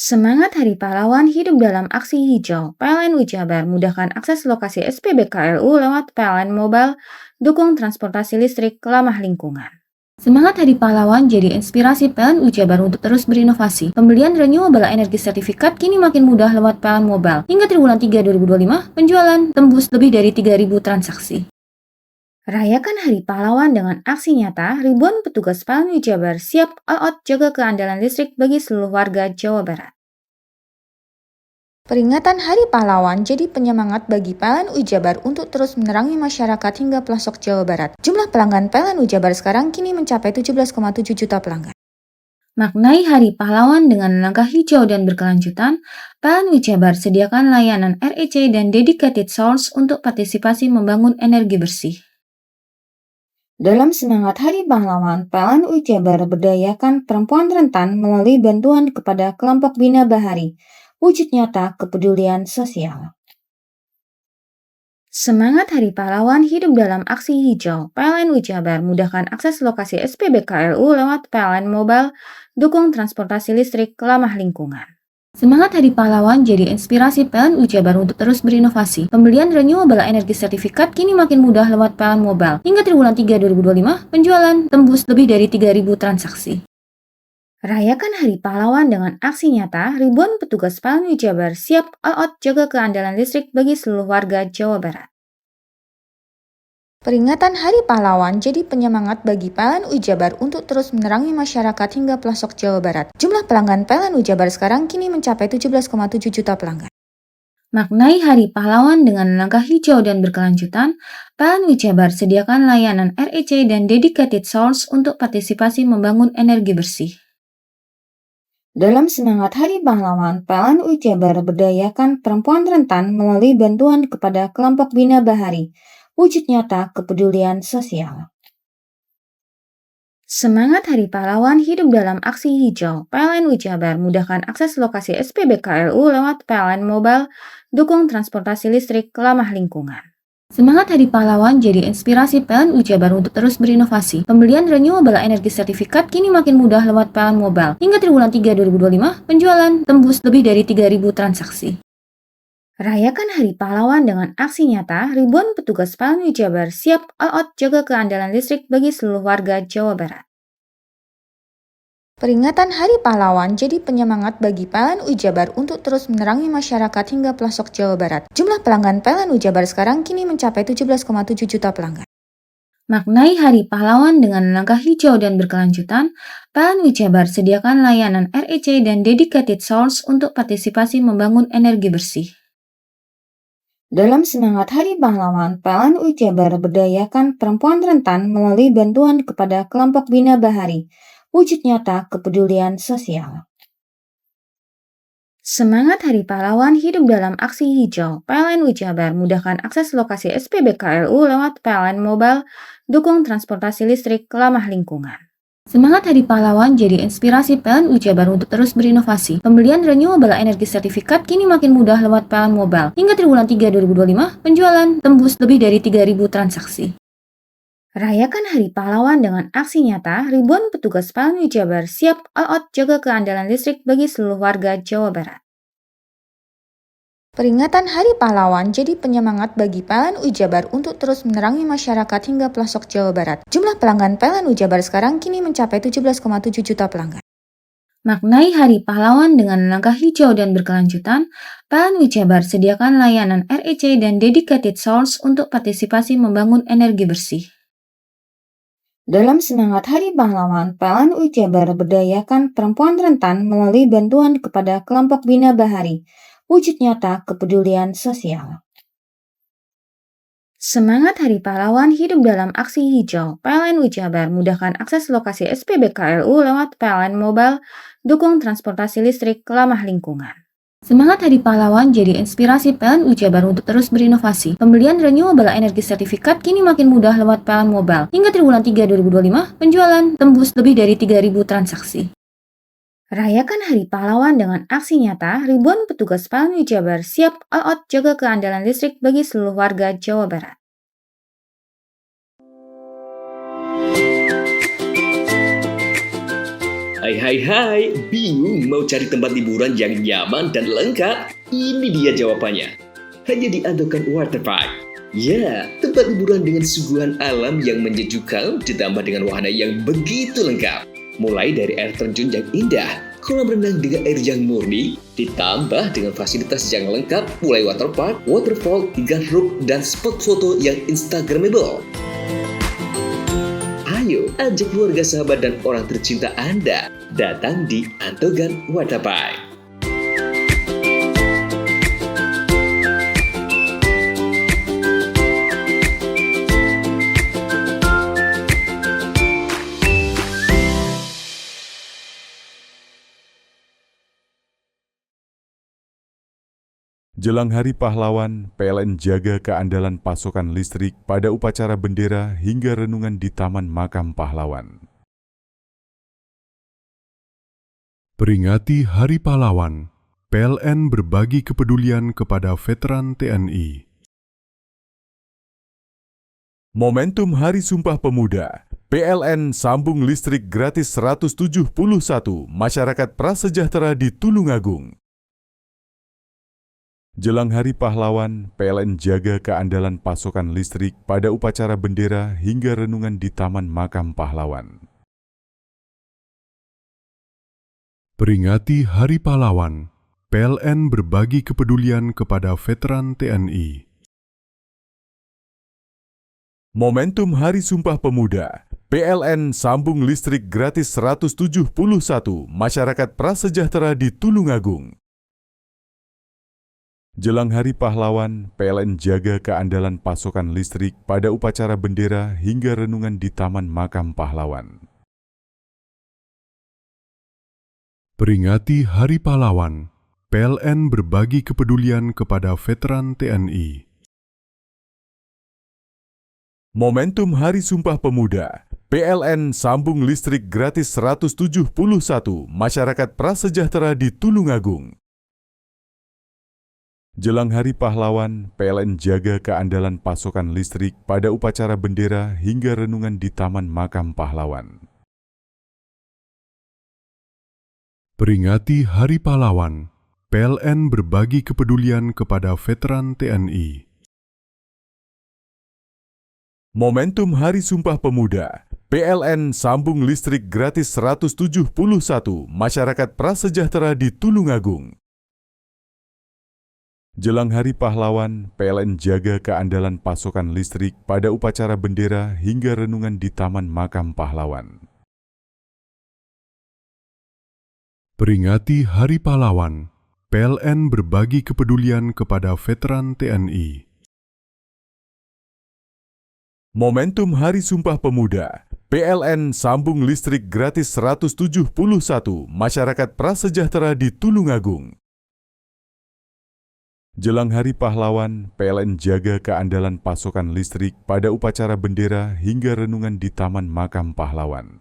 Semangat Hari Pahlawan hidup dalam aksi hijau. PLN Jabar mudahkan akses lokasi SPBKLU lewat PLN Mobile, dukung transportasi listrik ramah lingkungan. Semangat Hari Pahlawan jadi inspirasi PLN Jabar untuk terus berinovasi. Pembelian renewable energy sertifikat kini makin mudah lewat PLN Mobile. Hingga triwulan 3 2025, penjualan tembus lebih dari 3.000 transaksi. Rayakan Hari Pahlawan dengan aksi nyata, ribuan petugas PLN Jabar siap all out jaga keandalan listrik bagi seluruh warga Jawa Barat. Peringatan Hari Pahlawan jadi penyemangat bagi PLN Jabar untuk terus menerangi masyarakat hingga pelosok Jawa Barat. Jumlah pelanggan PLN Jabar sekarang kini mencapai 17,7 juta pelanggan. Maknai Hari Pahlawan dengan langkah hijau dan berkelanjutan, PLN Jabar sediakan layanan REC dan dedicated source untuk partisipasi membangun energi bersih. Dalam semangat Hari Pahlawan, PLN Jabar berdayakan perempuan rentan melalui bantuan kepada kelompok Bina Bahari, wujud nyata kepedulian sosial. Semangat Hari Pahlawan hidup dalam aksi hijau. PLN Jabar mudahkan akses lokasi SPBKLU lewat PLN Mobile, dukung transportasi listrik ramah lingkungan. Semangat Hari Pahlawan jadi inspirasi PLN Jabar untuk terus berinovasi. Pembelian renewable energy sertifikat kini makin mudah lewat PLN Mobile. Hingga triwulan 3 2025, penjualan tembus lebih dari 3.000 transaksi. Rayakan Hari Pahlawan dengan aksi nyata, ribuan petugas PLN Jabar siap all out jaga keandalan listrik bagi seluruh warga Jawa Barat. Peringatan Hari Pahlawan jadi penyemangat bagi PLN Jabar untuk terus menerangi masyarakat hingga pelosok Jawa Barat. Jumlah pelanggan PLN Jabar sekarang kini mencapai 17,7 juta pelanggan. Maknai Hari Pahlawan dengan langkah hijau dan berkelanjutan, PLN Jabar sediakan layanan REC dan dedicated source untuk partisipasi membangun energi bersih. Dalam semangat Hari Pahlawan, PLN Jabar berdayakan perempuan rentan melalui bantuan kepada kelompok Bina Bahari, wujud nyata kepedulian sosial. Semangat Hari Pahlawan hidup dalam aksi hijau. PLN Jabar mudahkan akses lokasi SPBKLU lewat PLN Mobile, dukung transportasi listrik ramah lingkungan. Semangat Hari Pahlawan jadi inspirasi PLN Jabar untuk terus berinovasi. Pembelian renewable energy sertifikat kini makin mudah lewat PLN Mobile. Hingga triwulan 3 2025, penjualan tembus lebih dari 3.000 transaksi. Rayakan Hari Pahlawan dengan aksi nyata, ribuan petugas PLN Jabar siap all out jaga keandalan listrik bagi seluruh warga Jawa Barat. Peringatan Hari Pahlawan jadi penyemangat bagi PLN Jabar untuk terus menerangi masyarakat hingga pelosok Jawa Barat. Jumlah pelanggan PLN Jabar sekarang kini mencapai 17,7 juta pelanggan. Maknai Hari Pahlawan dengan langkah hijau dan berkelanjutan, PLN Jabar sediakan layanan REC dan dedicated source untuk partisipasi membangun energi bersih. Dalam semangat Hari Pahlawan, PLN Jabar berdayakan perempuan rentan melalui bantuan kepada kelompok Bina Bahari, wujud nyata kepedulian sosial. Semangat Hari Pahlawan hidup dalam aksi hijau. PLN Jabar mudahkan akses lokasi SPBKLU lewat PLN Mobile, dukung transportasi listrik ramah lingkungan. Semangat Hari Pahlawan jadi inspirasi PLN Jabar untuk terus berinovasi. Pembelian renewable energy sertifikat kini makin mudah lewat PLN Mobile. Hingga triwulan 3 2025, penjualan tembus lebih dari 3.000 transaksi. Rayakan Hari Pahlawan dengan aksi nyata, ribuan petugas PLN Jabar siap all out jaga keandalan listrik bagi seluruh warga Jawa Barat. Peringatan Hari Pahlawan jadi penyemangat bagi PLN Jabar untuk terus menerangi masyarakat hingga pelosok Jawa Barat. Jumlah pelanggan PLN Jabar sekarang kini mencapai 17,7 juta pelanggan. Maknai Hari Pahlawan dengan langkah hijau dan berkelanjutan, PLN Jabar sediakan layanan REC dan dedicated source untuk partisipasi membangun energi bersih. Dalam semangat Hari Pahlawan, PLN Jabar berdayakan perempuan rentan melalui bantuan kepada kelompok Bina Bahari, wujud nyata kepedulian sosial. Semangat Hari Pahlawan hidup dalam aksi hijau. PLN Jabar mudahkan akses lokasi SPBKLU lewat PLN Mobile, dukung transportasi listrik ramah lingkungan. Semangat Hari Pahlawan jadi inspirasi PLN Jabar untuk terus berinovasi. Pembelian renewable energy sertifikat kini makin mudah lewat PLN Mobile. Hingga triwulan 3 2025, penjualan tembus lebih dari 3.000 transaksi. Rayakan Hari Pahlawan dengan aksi nyata, ribuan petugas PLN Jabar siap all out jaga keandalan listrik bagi seluruh warga Jawa Barat. Hai, bingung mau cari tempat liburan yang nyaman dan lengkap? Ini dia jawabannya. Hanya di Andokan Waterpark. Ya, tempat liburan dengan suguhan alam yang menyejukkan ditambah dengan wahana yang begitu lengkap. Mulai dari air terjun yang indah, kolam renang dengan air yang murni, ditambah dengan fasilitas yang lengkap mulai waterpark, waterfall, hingga roof dan spot foto yang instagramable. Ayo, ajak keluarga, sahabat, dan orang tercinta Anda datang di Andokan Waterpark. Jelang Hari Pahlawan, PLN jaga keandalan pasokan listrik pada upacara bendera hingga renungan di Taman Makam Pahlawan. Peringati Hari Pahlawan, PLN berbagi kepedulian kepada veteran TNI. Momentum Hari Sumpah Pemuda, PLN sambung listrik gratis 171 masyarakat prasejahtera di Tulungagung. Jelang Hari Pahlawan, PLN jaga keandalan pasokan listrik pada upacara bendera hingga renungan di Taman Makam Pahlawan. Peringati Hari Pahlawan, PLN berbagi kepedulian kepada veteran TNI. Momentum Hari Sumpah Pemuda, PLN sambung listrik gratis 171 masyarakat prasejahtera di Tulungagung. Jelang Hari Pahlawan, PLN jaga keandalan pasokan listrik pada upacara bendera hingga renungan di Taman Makam Pahlawan. Peringati Hari Pahlawan, PLN berbagi kepedulian kepada veteran TNI. Momentum Hari Sumpah Pemuda, PLN sambung listrik gratis 171 masyarakat prasejahtera di Tulungagung. Jelang Hari Pahlawan, PLN jaga keandalan pasokan listrik pada upacara bendera hingga renungan di Taman Makam Pahlawan. Peringati Hari Pahlawan, PLN berbagi kepedulian kepada veteran TNI. Momentum Hari Sumpah Pemuda, PLN sambung listrik gratis 171 masyarakat prasejahtera di Tulungagung. Jelang Hari Pahlawan, PLN jaga keandalan pasokan listrik pada upacara bendera hingga renungan di Taman Makam Pahlawan. Peringati Hari Pahlawan, PLN berbagi kepedulian kepada veteran TNI. Momentum Hari Sumpah Pemuda, PLN sambung listrik gratis 171 masyarakat prasejahtera di Tulungagung. Jelang Hari Pahlawan, PLN jaga keandalan pasokan listrik pada upacara bendera hingga renungan di Taman Makam Pahlawan.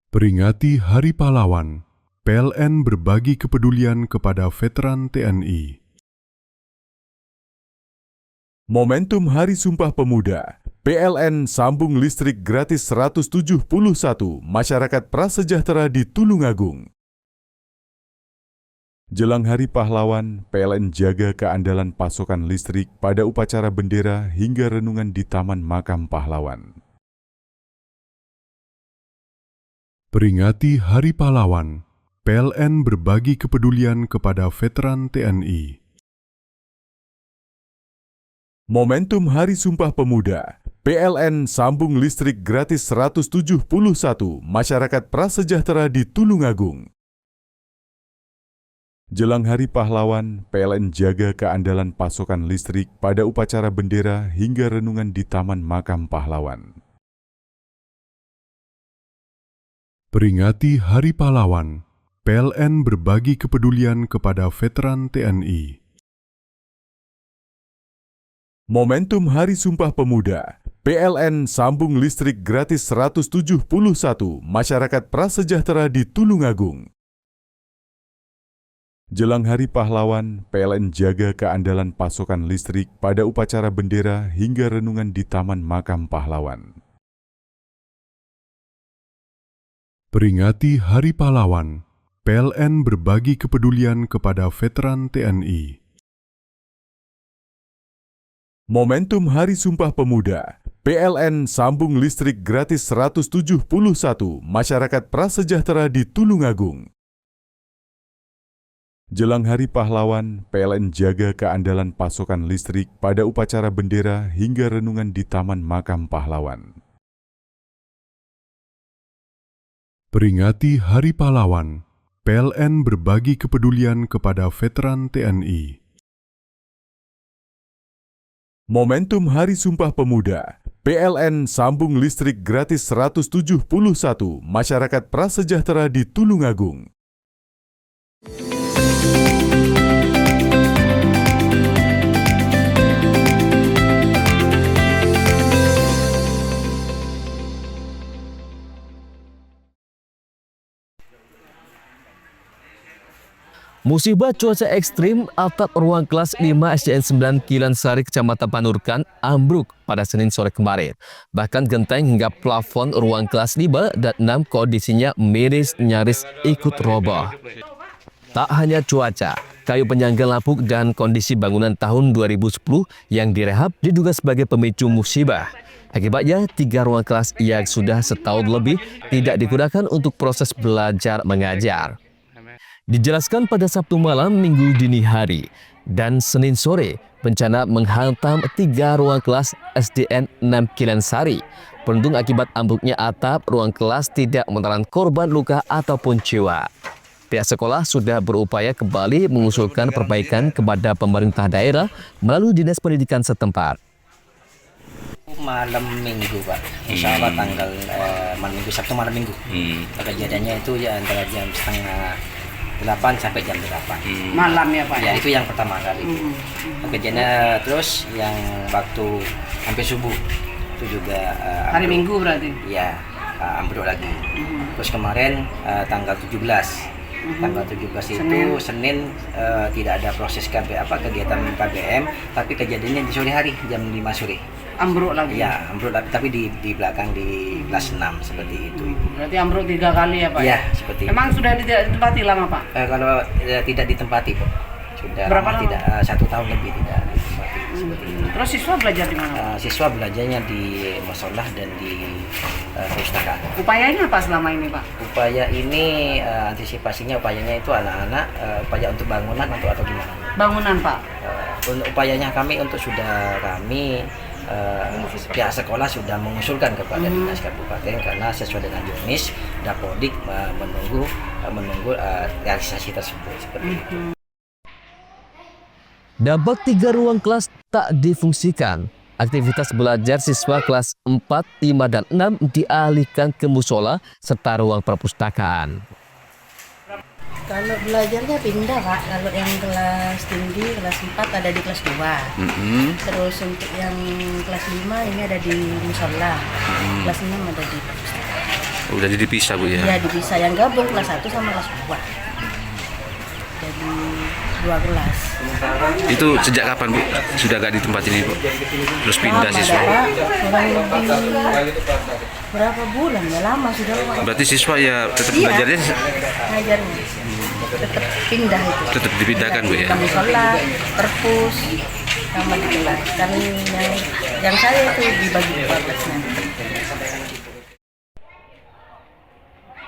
Peringati Hari Pahlawan, PLN berbagi kepedulian kepada veteran TNI. Momentum Hari Sumpah Pemuda, PLN sambung listrik gratis 171 masyarakat prasejahtera di Tulungagung. Jelang Hari Pahlawan, PLN jaga keandalan pasokan listrik pada upacara bendera hingga renungan di Taman Makam Pahlawan. Peringati Hari Pahlawan, PLN berbagi kepedulian kepada veteran TNI. Momentum Hari Sumpah Pemuda, PLN sambung listrik gratis 171 masyarakat prasejahtera di Tulungagung. Jelang Hari Pahlawan, PLN jaga keandalan pasokan listrik pada upacara bendera hingga renungan di Taman Makam Pahlawan. Peringati Hari Pahlawan, PLN berbagi kepedulian kepada veteran TNI. Momentum Hari Sumpah Pemuda, PLN sambung listrik gratis 171 masyarakat prasejahtera di Tulungagung. Jelang Hari Pahlawan, PLN jaga keandalan pasokan listrik pada upacara bendera hingga renungan di Taman Makam Pahlawan. Peringati Hari Pahlawan, PLN berbagi kepedulian kepada veteran TNI. Momentum Hari Sumpah Pemuda, PLN sambung listrik gratis 171 masyarakat prasejahtera di Tulungagung. Jelang Hari Pahlawan, PLN jaga keandalan pasokan listrik pada upacara bendera hingga renungan di Taman Makam Pahlawan. Peringati Hari Pahlawan, PLN berbagi kepedulian kepada veteran TNI. Momentum Hari Sumpah Pemuda, PLN sambung listrik gratis 171 masyarakat prasejahtera di Tulungagung. Musibah cuaca ekstrim, atap ruang kelas 5 SDN 9 Kilansari, Kecamatan Panurkan, ambruk pada Senin sore kemarin. Bahkan genteng hingga plafon ruang kelas 5 dan 6 kondisinya miris nyaris ikut roboh. Tak hanya cuaca, kayu penyangga lapuk dan kondisi bangunan tahun 2010 yang direhab diduga sebagai pemicu musibah. Akibatnya, 3 ruang kelas yang sudah setahun lebih tidak digunakan untuk proses belajar mengajar. Dijelaskan pada Sabtu malam, Minggu dini hari, dan Senin sore, bencana menghantam 3 ruang kelas SDN 6 Kilansari. Beruntung akibat ambruknya atap ruang kelas tidak menelan korban luka ataupun jiwa. Pihak sekolah sudah berupaya kembali mengusulkan perbaikan kepada pemerintah daerah melalui Dinas Pendidikan setempat. Malam Minggu, Pak. Insya Allah tanggal malam Minggu, Sabtu malam Minggu. Kejadiannya itu ya antara jam 7:30 sampai jam 8. Malam ya, Pak? Ya, itu yang pertama kali. Kejadiannya terus yang waktu hampir subuh itu juga hari Minggu berarti? Ya, ambruk lagi. Terus kemarin tanggal 17. Tanggal 17 itu Senin tidak ada proses kegiatan KBM, tapi kejadiannya di sore hari jam 5 sore. Ambruk lagi? Ya, ambruk lagi, tapi di belakang di kelas 6 seperti itu. Berarti ambruk 3 kali ya, Pak? Ya, seperti Emang itu. sudah tidak ditempati lama, Pak? Kalau tidak ditempati, Pak. Sudah berapa lama? Lama? Tidak, 1 tahun lebih tidak ditempati. Seperti itu. Terus siswa belajar di mana? Siswa belajarnya di musola dan di perpustakaan. Upayanya apa selama ini, Pak? Upaya ini antisipasinya, upayanya itu anak-anak upaya untuk bangunan atau gimana? Bangunan, Pak. Untuk upayanya kami pihak sekolah sudah mengusulkan kepada Dinas Kabupaten karena sesuai dengan Yunis Dapodik menunggu realisasi tersebut seperti itu. Dampak 3 ruang kelas tak difungsikan. Aktivitas belajar siswa kelas 4, 5, dan 6 dialihkan ke musola serta ruang perpustakaan. Kalau belajarnya pindah Pak, kalau yang kelas tinggi, kelas 4 ada di kelas 2. Terus untuk yang kelas 5 ini ada di musola, kelas 6 ada di perpustakaan. Udah dipisah Bu ya? Ya dipisah, yang gabung kelas 1 sama kelas 2. Jadi 2 kelas. Itu sejak kapan Bu? Sudah gak di tempat ini Bu? Terus pindah siswa? Kurang lebih berapa bulan ya, lama sudah lama. Berarti siswa ya tetap Iya, belajarnya ngajarnya tetap pindah itu. tetap dipindahkan Bu ya? Kami sholat, perpus, sama di kelas. Kan yang saya itu dibagi 2 kelas nanti.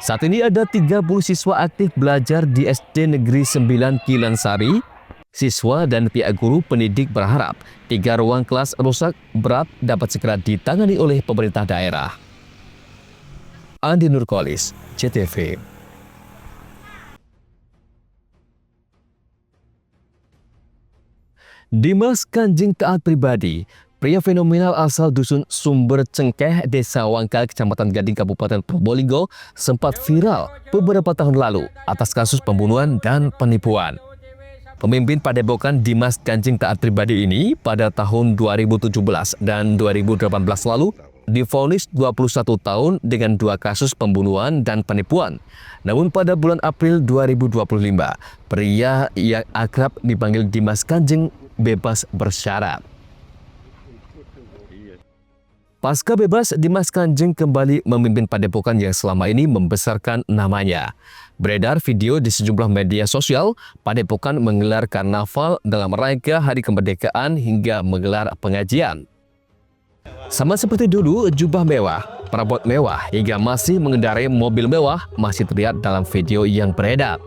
Saat ini ada 30 siswa aktif belajar di SD Negeri 9 Kilansari. Siswa dan pihak guru pendidik berharap 3 ruang kelas rusak berat dapat segera ditangani oleh pemerintah daerah. Andi Nurkolis, CTV. Dimas Kanjeng taat pribadi, pria fenomenal asal dusun Sumber Cengkeh, Desa Wangkal, Kecamatan Gading, Kabupaten Probolinggo, sempat viral beberapa tahun lalu atas kasus pembunuhan dan penipuan. Pemimpin Padepokan Dimas Kanjeng taat pribadi ini pada tahun 2017 dan 2018 lalu divonis 21 tahun dengan 2 kasus pembunuhan dan penipuan. Namun pada bulan April 2025, pria yang akrab dipanggil Dimas Kanjeng bebas bersyarat. Pasca bebas, Dimas Kanjeng kembali memimpin Padepokan yang selama ini membesarkan namanya. Beredar video di sejumlah media sosial, Padepokan menggelar karnaval dalam rangka Hari Kemerdekaan hingga menggelar pengajian. Sama seperti dulu, jubah mewah, perabot mewah, hingga masih mengendarai mobil mewah masih terlihat dalam video yang beredar.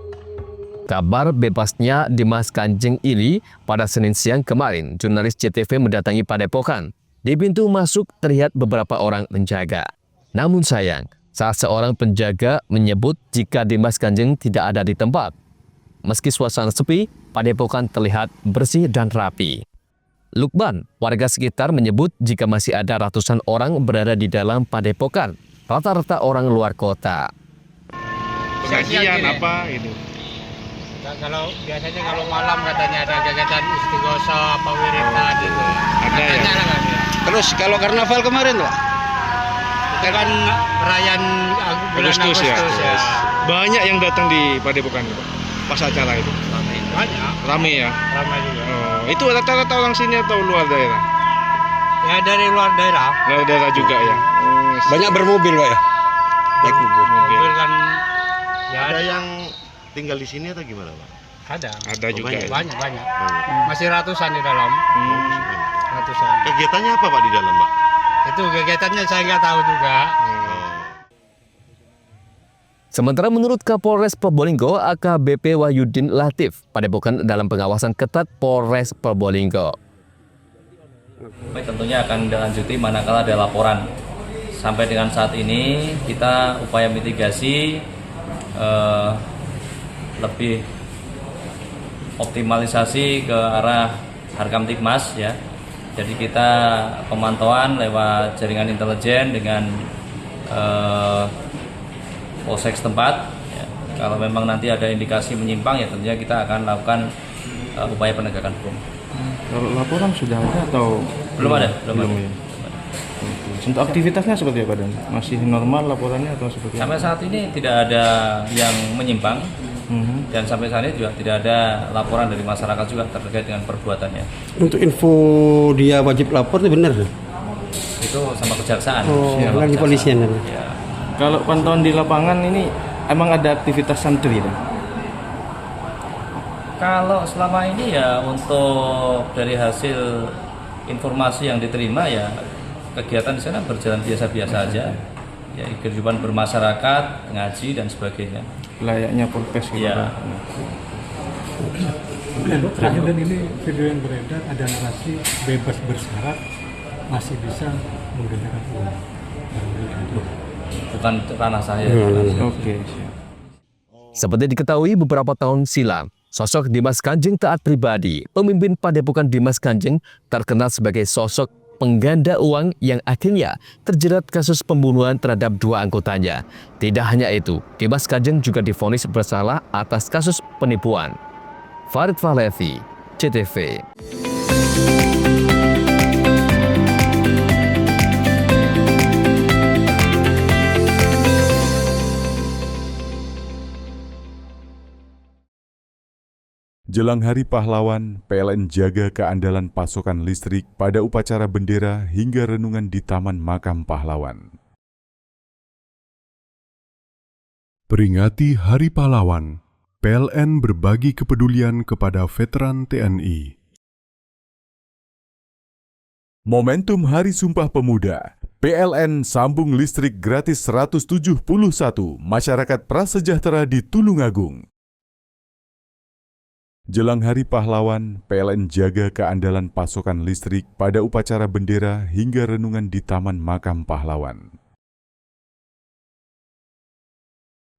Kabar bebasnya Dimas Kanjeng ini pada Senin siang kemarin, jurnalis CTV mendatangi Padepokan. Di pintu masuk terlihat beberapa orang penjaga. Namun sayang, salah seorang penjaga menyebut jika Dimas Kanjeng tidak ada di tempat. Meski suasana sepi, Padepokan terlihat bersih dan rapi. Lukman, warga sekitar menyebut jika masih ada ratusan orang berada di dalam Padepokan, rata-rata orang luar kota. Pengajian apa itu? Kalau biasanya kalau malam katanya ada kegiatan istighosa apa wiridan gitu. Ada ya. Terus kalau karnaval kemarin Pak? Itu kan perayaan bulan Agustus ya. Banyak yang datang di Padepokan Pak. Pas acara itu. Banyak. Ramai ya. Ramai juga. Oh, itu rata-rata orang sini atau luar daerah? Ya dari luar daerah. Luar daerah juga ya. Banyak bermobil Pak ya. Naik mobil kan. Ya ada yang tinggal di sini atau gimana Pak? Ada juga banyak, ya? Banyak. Masih ratusan di dalam. Ratusan. Kegiatannya apa Pak di dalam Pak? Itu kegiatannya saya nggak tahu juga. Sementara menurut Kapolres Probolinggo AKBP Wahyudin Latif, Padepokan dalam pengawasan ketat Polres Probolinggo. Tentunya akan dilanjuti manakala ada laporan. Sampai dengan saat ini kita upaya mitigasi lebih optimalisasi ke arah Harkamtibmas ya. Jadi kita pemantauan lewat jaringan intelijen dengan polsek setempat. Ya. Kalau memang nanti ada indikasi menyimpang ya tentunya kita akan lakukan upaya penegakan hukum. Kalau laporan sudah ada atau belum ada? Belum ada. Ya. Untuk aktivitasnya seperti apa dan masih normal laporannya atau seperti apa? Sampai saat ini tidak ada yang menyimpang. Dan sampai saat ini juga tidak ada laporan dari masyarakat juga terkait dengan perbuatannya. Untuk info dia wajib lapor itu benar? Itu sama kejaksaan. Oh, lagi polisian. Ya. Kalau pantauan di lapangan ini emang ada aktivitas santri ya? Kalau selama ini ya untuk dari hasil informasi yang diterima ya kegiatan di sana berjalan biasa-biasa aja. Ya kehidupan bermasyarakat, ngaji dan sebagainya. Layaknya Polpes gitu. Ya. Terakhir dan ini video yang beredar ada narasi bebas bersyarat masih bisa menggunakan uang. Bukan ranah saya. Oke. Seperti diketahui beberapa tahun silam, sosok Dimas Kanjeng taat pribadi, pemimpin Padepokan Dimas Kanjeng terkenal sebagai sosok pengganda uang yang akhirnya terjerat kasus pembunuhan terhadap 2 anggotanya. Tidak hanya itu, Dimas Kanjeng juga divonis bersalah atas kasus penipuan. Farid Fahlevi, CTV. Jelang Hari Pahlawan, PLN jaga keandalan pasokan listrik pada upacara bendera hingga renungan di Taman Makam Pahlawan. Peringati Hari Pahlawan, PLN berbagi kepedulian kepada veteran TNI. Momentum Hari Sumpah Pemuda, PLN sambung listrik gratis 171 masyarakat prasejahtera di Tulungagung. Jelang Hari Pahlawan, PLN jaga keandalan pasokan listrik pada upacara bendera hingga renungan di Taman Makam Pahlawan.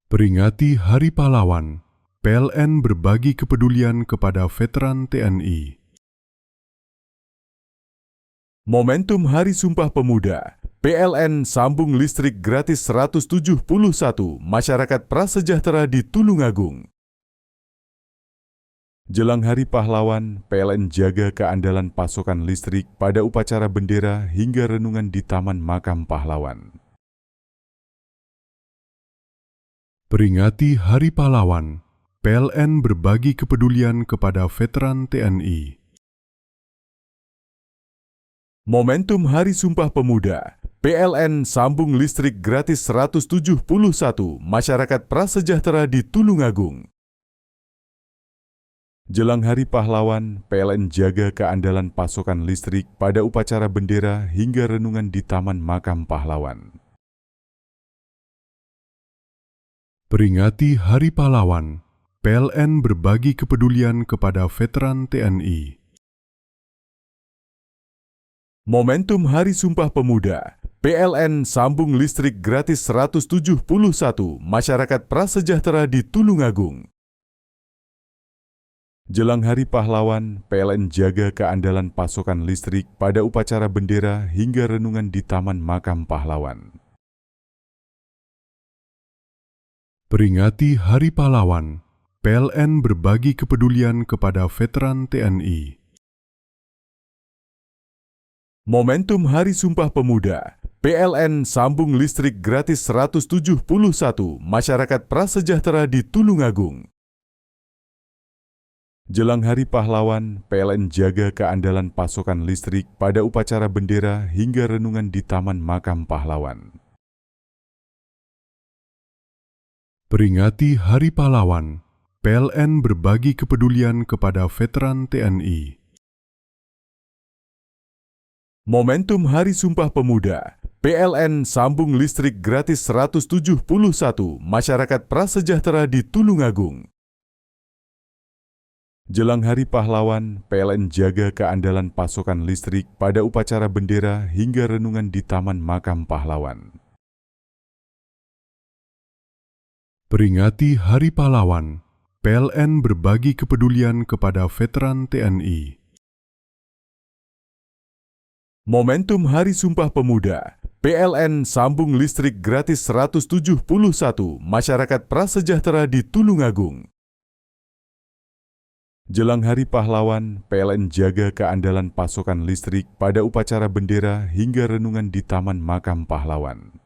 Peringati Hari Pahlawan, PLN berbagi kepedulian kepada veteran TNI. Momentum Hari Sumpah Pemuda, PLN sambung listrik gratis 171 masyarakat prasejahtera di Tulungagung. Jelang Hari Pahlawan, PLN jaga keandalan pasokan listrik pada upacara bendera hingga renungan di Taman Makam Pahlawan. Peringati Hari Pahlawan, PLN berbagi kepedulian kepada veteran TNI. Momentum Hari Sumpah Pemuda, PLN sambung listrik gratis 171 masyarakat prasejahtera di Tulungagung. Jelang Hari Pahlawan, PLN jaga keandalan pasokan listrik pada upacara bendera hingga renungan di Taman Makam Pahlawan. Peringati Hari Pahlawan, PLN berbagi kepedulian kepada veteran TNI. Momentum Hari Sumpah Pemuda, PLN sambung listrik gratis 171 masyarakat prasejahtera di Tulungagung. Jelang Hari Pahlawan, PLN jaga keandalan pasokan listrik pada upacara bendera hingga renungan di Taman Makam Pahlawan. Peringati Hari Pahlawan, PLN berbagi kepedulian kepada veteran TNI. Momentum Hari Sumpah Pemuda, PLN sambung listrik gratis 171 masyarakat prasejahtera di Tulungagung. Jelang Hari Pahlawan, PLN jaga keandalan pasokan listrik pada upacara bendera hingga renungan di Taman Makam Pahlawan. Peringati Hari Pahlawan, PLN berbagi kepedulian kepada veteran TNI. Momentum Hari Sumpah Pemuda, PLN sambung listrik gratis 171 masyarakat prasejahtera di Tulungagung. Jelang Hari Pahlawan, PLN jaga keandalan pasokan listrik pada upacara bendera hingga renungan di Taman Makam Pahlawan. Peringati Hari Pahlawan, PLN berbagi kepedulian kepada veteran TNI. Momentum Hari Sumpah Pemuda, PLN sambung listrik gratis 171 masyarakat prasejahtera di Tulungagung. Jelang Hari Pahlawan, PLN jaga keandalan pasokan listrik pada upacara bendera hingga renungan di Taman Makam Pahlawan.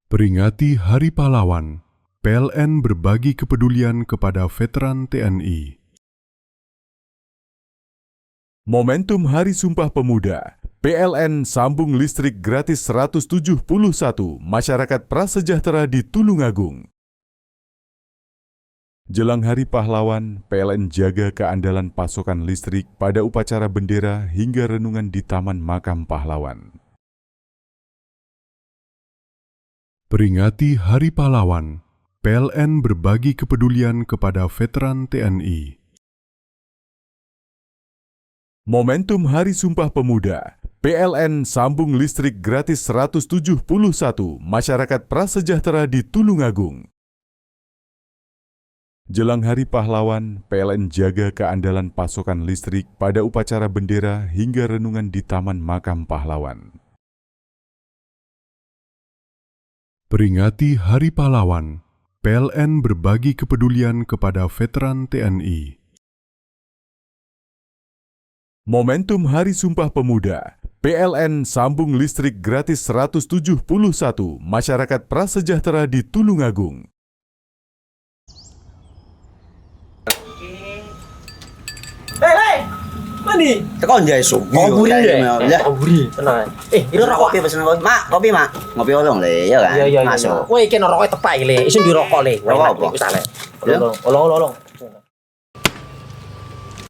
Peringati Hari Pahlawan, PLN berbagi kepedulian kepada veteran TNI. Momentum Hari Sumpah Pemuda, PLN sambung listrik gratis 171 masyarakat prasejahtera di Tulungagung. Jelang Hari Pahlawan, PLN jaga keandalan pasokan listrik pada upacara bendera hingga renungan di Taman Makam Pahlawan. Peringati Hari Pahlawan, PLN berbagi kepedulian kepada veteran TNI. Momentum Hari Sumpah Pemuda, PLN sambung listrik gratis 171 masyarakat prasejahtera di Tulungagung. Jelang Hari Pahlawan, PLN jaga keandalan pasokan listrik pada upacara bendera hingga renungan di Taman Makam Pahlawan. Peringati Hari Pahlawan, PLN berbagi kepedulian kepada veteran TNI. Momentum Hari Sumpah Pemuda, PLN sambung listrik gratis 171 masyarakat prasejahtera di Tulungagung. Mandi. Tekan jaya su. Komburi deh. Komburi. Tenang. Ini rokok. Kopi pesen kopi. Mak, kopi mak. Ngopi olong le, ya kan? Iya. Masuk. Woi, kena rokoknya tepak le. Isin dirokok le. Rokok apa? Olong.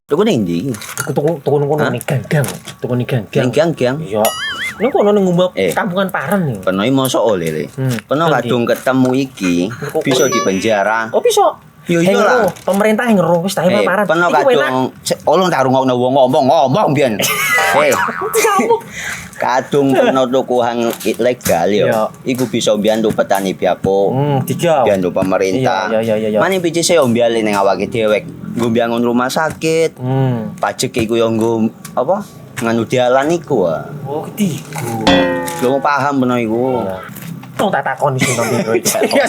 Tuku ndi? Tuku ning ganggang. Tuku ning ganggang. Ganggang. Iya. Nang kono ning ngumap kampungan Paren nih. Peno iki mosok oleh le. Peno kadung ketemu iki bisa dipenjara. Oh, bisa. Yo iya lah. Pemerintah yang ngeru wis tahe Paren. Peno kadung olong tak rungokno wong ngomong biyen. Kadung peno tuku hang ilegal yo. Iku bisa mbiyantu petani biako. Mbiyantu pemerintah. Iya. Mane pici se mbiali ning awake dhewek. Nggo mbiangun rumah sakit. Pajak iku yo nggo apa? Nganu dalan iku. Oh, ketiku. Lu paham peno iku. Tong tak takon sing nang biro iki. Ya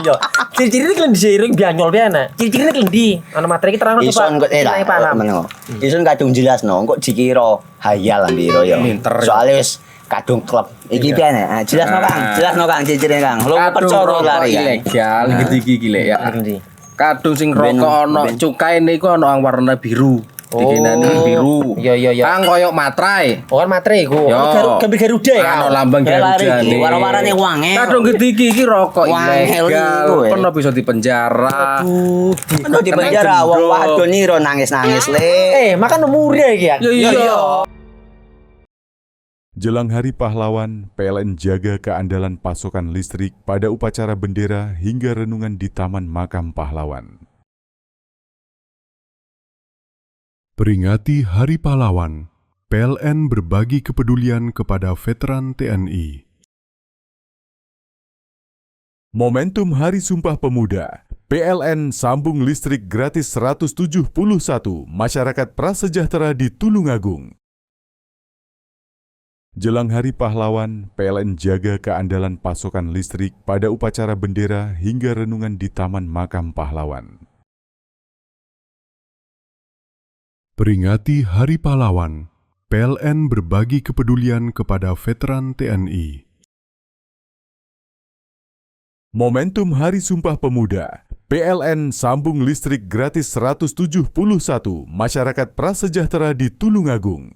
yo. Ciri-ciri iki diseiring bianyol piye ana. Ciri-ciri iki ndi? Ana materi iki terang Ison kok meneng. Ison kadung jelasno kok dikira hayal nang biro yo. Soale wis kadung klub. Iki piye nek? Jelasno Kang ciri-ciri Kang. Lu percaya lari ilegal iki lek ya. Kadung sing rokok ana cukaine iku ana warna biru. Dikenani biru. Iya. Kang koyo materai. Oh, kan materai iku. Gambar Garuda ya. Ano lambang Garuda iki. Warna-warnane wange. Kadung iki rokok ilegal. Pernah bisa dipenjara. Pernah dipenjara wong wadon iro nangis-nangis le. Makan murah iki ya. Iya. Jelang Hari Pahlawan, PLN jaga keandalan pasokan listrik pada upacara bendera hingga renungan di Taman Makam Pahlawan. Peringati Hari Pahlawan, PLN berbagi kepedulian kepada veteran TNI. Momentum Hari Sumpah Pemuda, PLN sambung listrik gratis 171 masyarakat prasejahtera di Tulungagung. Jelang Hari Pahlawan, PLN jaga keandalan pasokan listrik pada upacara bendera hingga renungan di Taman Makam Pahlawan. Peringati Hari Pahlawan, PLN berbagi kepedulian kepada veteran TNI. Momentum Hari Sumpah Pemuda, PLN sambung listrik gratis 171 masyarakat prasejahtera di Tulungagung.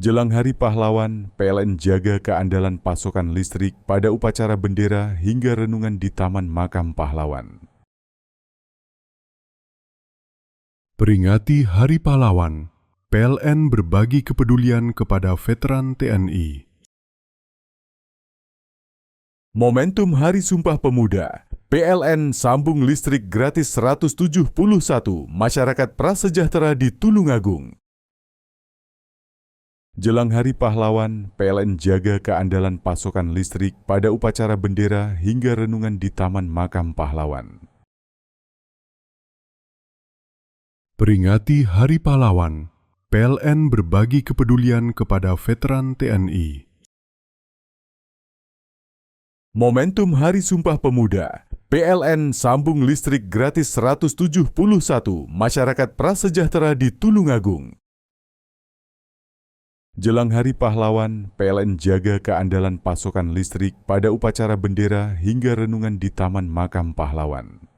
Jelang Hari Pahlawan, PLN jaga keandalan pasokan listrik pada upacara bendera hingga renungan di Taman Makam Pahlawan. Peringati Hari Pahlawan, PLN berbagi kepedulian kepada veteran TNI. Momentum Hari Sumpah Pemuda, PLN sambung listrik gratis 171 masyarakat prasejahtera di Tulungagung. Jelang Hari Pahlawan, PLN jaga keandalan pasokan listrik pada upacara bendera hingga renungan di Taman Makam Pahlawan. Peringati Hari Pahlawan, PLN berbagi kepedulian kepada veteran TNI. Momentum Hari Sumpah Pemuda, PLN sambung listrik gratis 171 masyarakat prasejahtera di Tulungagung. Jelang Hari Pahlawan, PLN jaga keandalan pasokan listrik pada upacara bendera hingga renungan di Taman Makam Pahlawan.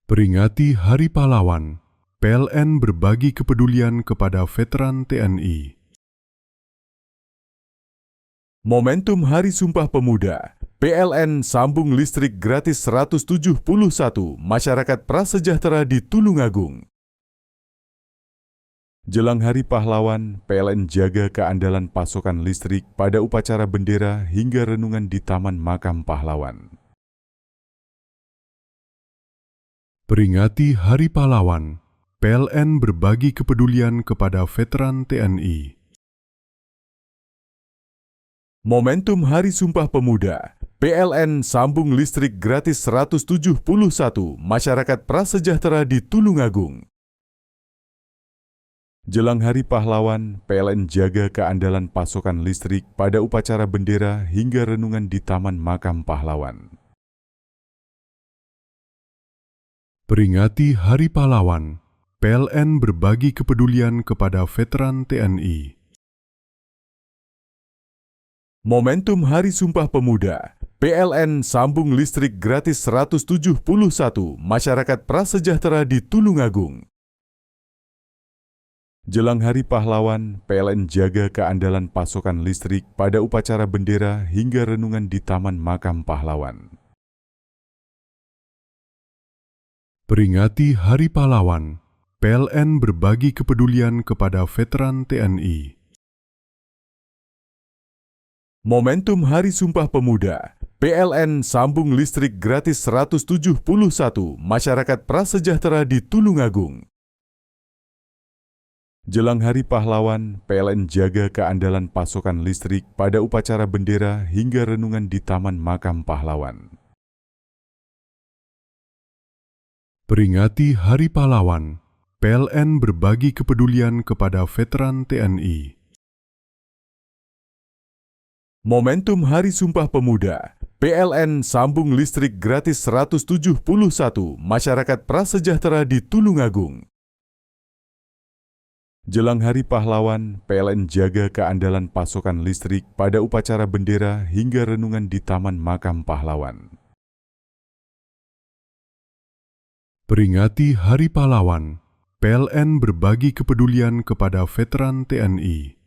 Peringati Hari Pahlawan, PLN berbagi kepedulian kepada veteran TNI. Momentum Hari Sumpah Pemuda, PLN sambung listrik gratis 171 masyarakat prasejahtera di Tulungagung. Jelang Hari Pahlawan, PLN jaga keandalan pasokan listrik pada upacara bendera hingga renungan di Taman Makam Pahlawan. Peringati Hari Pahlawan, PLN berbagi kepedulian kepada veteran TNI. Momentum Hari Sumpah Pemuda, PLN sambung listrik gratis 171 masyarakat prasejahtera di Tulungagung. Jelang Hari Pahlawan, PLN jaga keandalan pasokan listrik pada upacara bendera hingga renungan di Taman Makam Pahlawan. Peringati Hari Pahlawan, PLN berbagi kepedulian kepada veteran TNI. Momentum Hari Sumpah Pemuda, PLN sambung listrik gratis 171 masyarakat prasejahtera di Tulungagung. Jelang Hari Pahlawan, PLN jaga keandalan pasokan listrik pada upacara bendera hingga renungan di Taman Makam Pahlawan. Peringati Hari Pahlawan, PLN berbagi kepedulian kepada veteran TNI. Momentum Hari Sumpah Pemuda, PLN sambung listrik gratis 171 masyarakat prasejahtera di Tulungagung. Jelang Hari Pahlawan, PLN jaga keandalan pasokan listrik pada upacara bendera hingga renungan di Taman Makam Pahlawan. Peringati Hari Pahlawan, PLN berbagi kepedulian kepada veteran TNI. Momentum Hari Sumpah Pemuda, PLN sambung listrik gratis 171 masyarakat prasejahtera di Tulungagung. Jelang Hari Pahlawan, PLN jaga keandalan pasokan listrik pada upacara bendera hingga renungan di Taman Makam Pahlawan. Peringati Hari Pahlawan, PLN berbagi kepedulian kepada veteran TNI.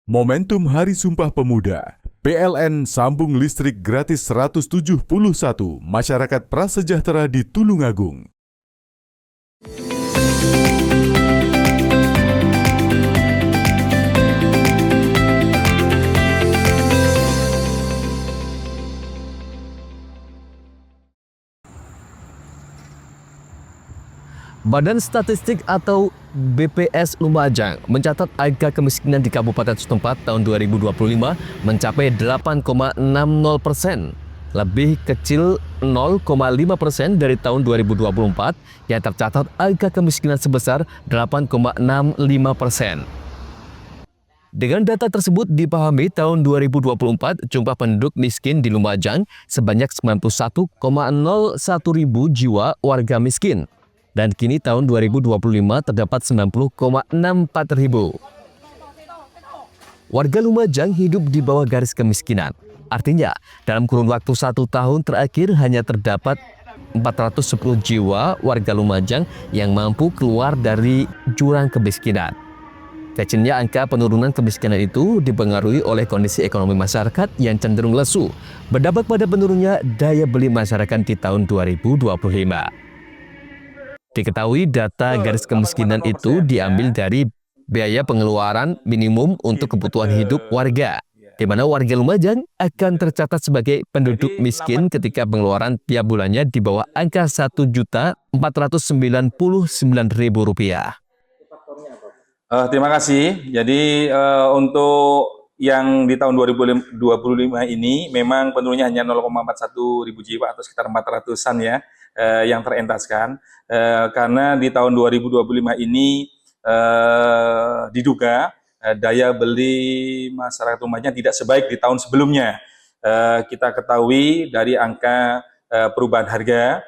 Momentum Hari Sumpah Pemuda, PLN sambung listrik gratis 171 masyarakat prasejahtera di Tulungagung. Badan Statistik atau BPS Lumajang mencatat angka kemiskinan di kabupaten setempat tahun 2025 mencapai 8,60%, lebih kecil 0,5% dari tahun 2024 yang tercatat angka kemiskinan sebesar 8,65%. Dengan data tersebut dipahami tahun 2024 jumlah penduduk miskin di Lumajang sebanyak 91,01 ribu jiwa warga miskin. Dan kini tahun 2025 terdapat 90,64 ribu. Warga Lumajang hidup di bawah garis kemiskinan. Artinya, dalam kurun waktu 1 tahun terakhir hanya terdapat 410 jiwa warga Lumajang yang mampu keluar dari jurang kemiskinan. Kecilnya angka penurunan kemiskinan itu dipengaruhi oleh kondisi ekonomi masyarakat yang cenderung lesu, berdampak pada menurunnya daya beli masyarakat di tahun 2025. Diketahui data garis kemiskinan itu diambil dari biaya pengeluaran minimum untuk kebutuhan hidup warga, di mana warga Lumajang akan tercatat sebagai penduduk miskin ketika pengeluaran tiap bulannya di bawah angka Rp1.499.000. Terima kasih. Jadi untuk yang di tahun 2025 ini memang penurunannya hanya 0,41 ribu jiwa atau sekitar 400-an ya. Yang terentaskan karena di tahun 2025 ini diduga daya beli masyarakat Lumajang tidak sebaik di tahun sebelumnya. Kita ketahui dari angka perubahan harga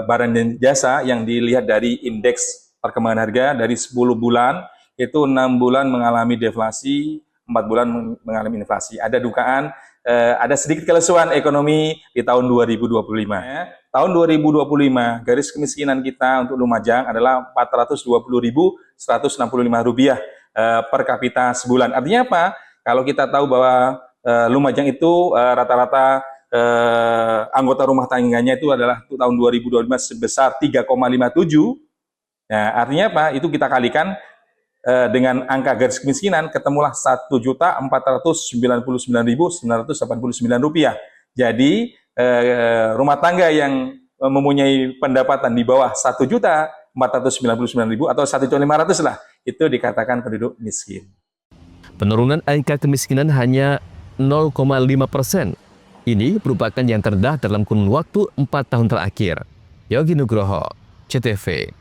barang dan jasa yang dilihat dari indeks perkembangan harga dari 10 bulan itu 6 bulan mengalami deflasi, 4 bulan mengalami inflasi. Ada dugaan ada sedikit kelesuan ekonomi di tahun 2025. Tahun 2025 garis kemiskinan kita untuk Lumajang adalah Rp420.165 per kapita sebulan. Artinya apa? Kalau kita tahu bahwa Lumajang itu rata-rata anggota rumah tangganya itu adalah untuk tahun 2025 sebesar 3,57. Nah, artinya apa? Itu kita kalikan dengan angka garis kemiskinan ketemulah Rp1.499.989. Jadi rumah tangga yang mempunyai pendapatan di bawah Rp1.499.000 atau Rp1.500.000 lah, itu dikatakan penduduk miskin. Penurunan angka kemiskinan hanya 0,5%. Ini merupakan yang terendah dalam kurun waktu 4 tahun terakhir. Yogi Nugroho, CTV.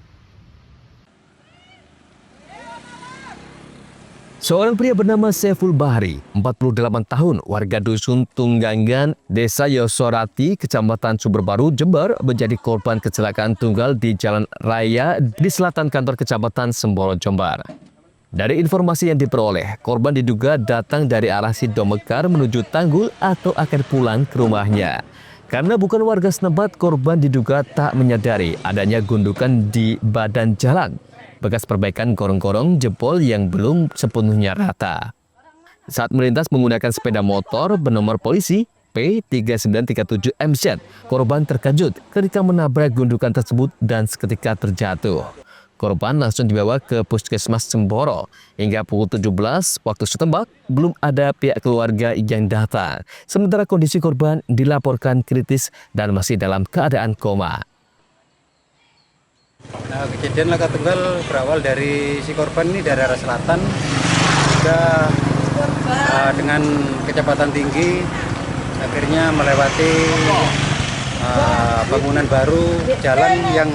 Seorang pria bernama Saiful Bahri, 48 tahun, warga Dusun Tunggangan, Desa Yosorati, Kecamatan Sumberbaru, Jember, menjadi korban kecelakaan tunggal di jalan raya di selatan kantor Kecamatan Semboro, Jember. Dari informasi yang diperoleh, korban diduga datang dari arah Sidomekar menuju Tanggul atau akan pulang ke rumahnya. Karena bukan warga setempat, korban diduga tak menyadari adanya gundukan di badan jalan. Bekas perbaikan gorong-gorong jebol yang belum sepenuhnya rata. Saat melintas menggunakan sepeda motor bernomor polisi P3937MZ, korban terkejut ketika menabrak gundukan tersebut dan seketika terjatuh. Korban langsung dibawa ke Puskesmas Semboro. Hingga pukul 17 waktu setempat, belum ada pihak keluarga yang datang. Sementara kondisi korban dilaporkan kritis dan masih dalam keadaan koma. Nah, kejadian laka tunggal berawal dari si korban ini dari arah selatan, juga dengan kecepatan tinggi, akhirnya melewati bangunan baru, jalan yang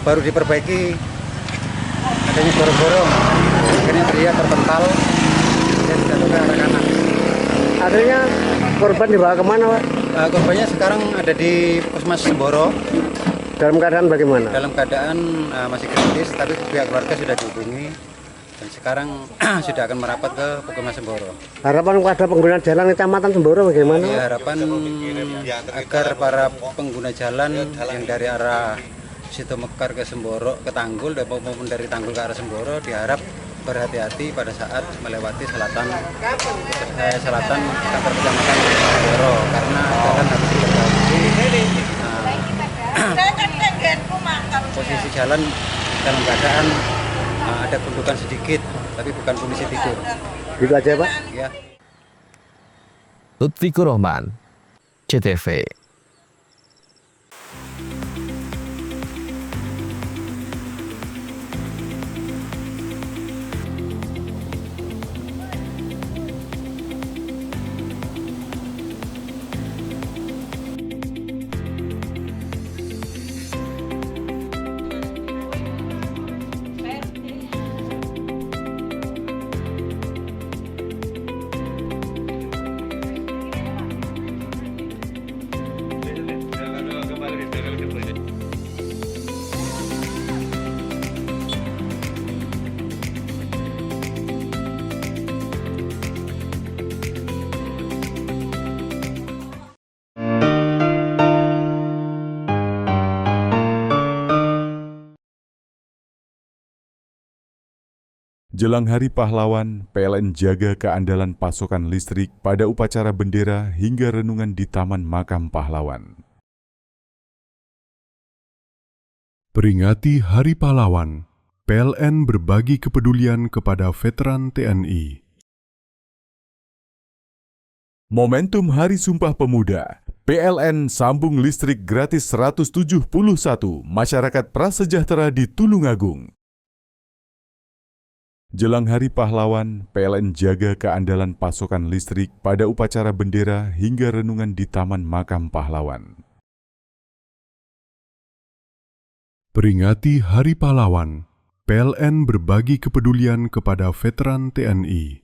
baru diperbaiki, adanya gorong-gorong, akhirnya dia terpental dan jatuh ke arah kanan. Akhirnya korban dibawa kemana, Pak? Korbannya sekarang ada di Puskesmas Semboro. Dalam keadaan bagaimana? Dalam keadaan masih kritis, tapi pihak keluarga sudah dihubungi dan sekarang sudah akan merapat ke Puskesmas Semboro. Harapan kepada pengguna jalan Kecamatan Semboro bagaimana? Ya, harapan agar para pengguna jalan yang dari arah Sidomekar ke Semboro ke Tanggul maupun dari Tanggul ke arah Semboro diharap berhati-hati pada saat melewati selatan kantor kecamatan Semboro karena jalan harus diperbaiki. Posisi jalan dalam keadaan ada gundukan sedikit, tapi bukan kondisi tidur. Gitu aja, Pak? Ya. Lutfikur Rahman, CTV. Jelang Hari Pahlawan, PLN jaga keandalan pasokan listrik pada upacara bendera hingga renungan di Taman Makam Pahlawan. Peringati Hari Pahlawan, PLN berbagi kepedulian kepada veteran TNI. Momentum Hari Sumpah Pemuda, PLN sambung listrik gratis 171 masyarakat prasejahtera di Tulungagung. Jelang Hari Pahlawan, PLN jaga keandalan pasokan listrik pada upacara bendera hingga renungan di Taman Makam Pahlawan. Peringati Hari Pahlawan, PLN berbagi kepedulian kepada veteran TNI.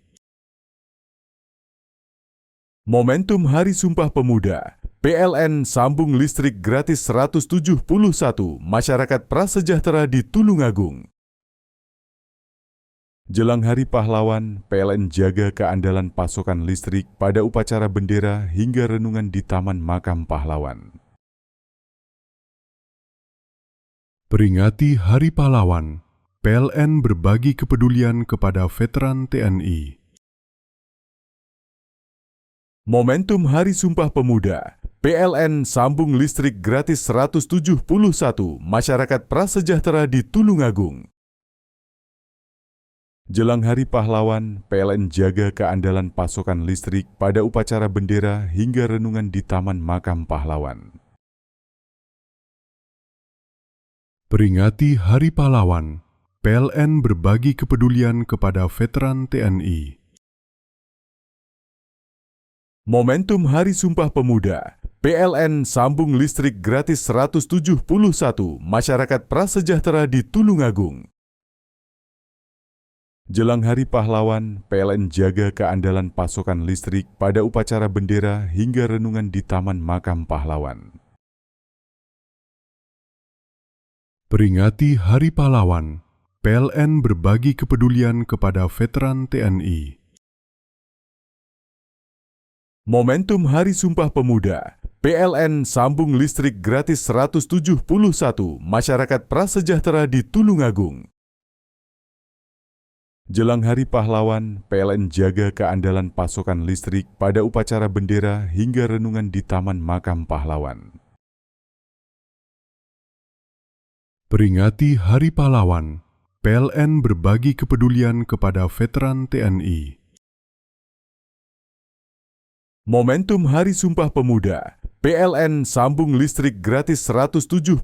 Momentum Hari Sumpah Pemuda, PLN sambung listrik gratis 171 masyarakat prasejahtera di Tulungagung. Jelang Hari Pahlawan, PLN jaga keandalan pasokan listrik pada upacara bendera hingga renungan di Taman Makam Pahlawan. Peringati Hari Pahlawan, PLN berbagi kepedulian kepada veteran TNI. Momentum Hari Sumpah Pemuda, PLN sambung listrik gratis 171 masyarakat prasejahtera di Tulungagung. Jelang Hari Pahlawan, PLN jaga keandalan pasokan listrik pada upacara bendera hingga renungan di Taman Makam Pahlawan. Peringati Hari Pahlawan, PLN berbagi kepedulian kepada veteran TNI. Momentum Hari Sumpah Pemuda, PLN sambung listrik gratis 171 masyarakat prasejahtera di Tulungagung. Jelang Hari Pahlawan, PLN jaga keandalan pasokan listrik pada upacara bendera hingga renungan di Taman Makam Pahlawan. Peringati Hari Pahlawan, PLN berbagi kepedulian kepada veteran TNI. Momentum Hari Sumpah Pemuda, PLN sambung listrik gratis 171 masyarakat prasejahtera di Tulungagung. Jelang Hari Pahlawan, PLN jaga keandalan pasokan listrik pada upacara bendera hingga renungan di Taman Makam Pahlawan. Peringati Hari Pahlawan, PLN berbagi kepedulian kepada veteran TNI. Momentum Hari Sumpah Pemuda, PLN sambung listrik gratis 171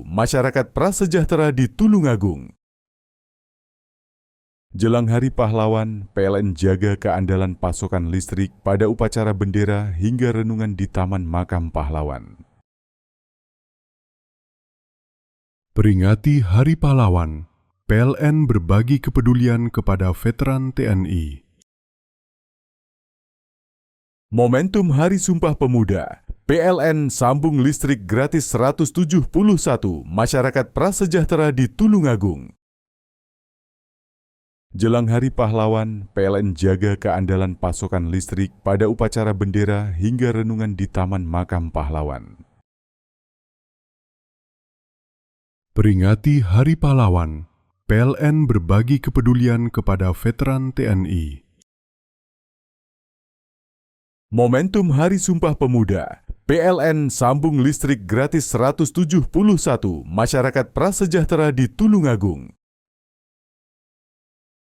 masyarakat prasejahtera di Tulungagung. Jelang Hari Pahlawan, PLN jaga keandalan pasokan listrik pada upacara bendera hingga renungan di Taman Makam Pahlawan. Peringati Hari Pahlawan, PLN berbagi kepedulian kepada veteran TNI. Momentum Hari Sumpah Pemuda, PLN sambung listrik gratis 171 masyarakat prasejahtera di Tulungagung. Jelang Hari Pahlawan, PLN jaga keandalan pasokan listrik pada upacara bendera hingga renungan di Taman Makam Pahlawan. Peringati Hari Pahlawan, PLN berbagi kepedulian kepada veteran TNI. Momentum Hari Sumpah Pemuda, PLN sambung listrik gratis 171 masyarakat prasejahtera di Tulungagung.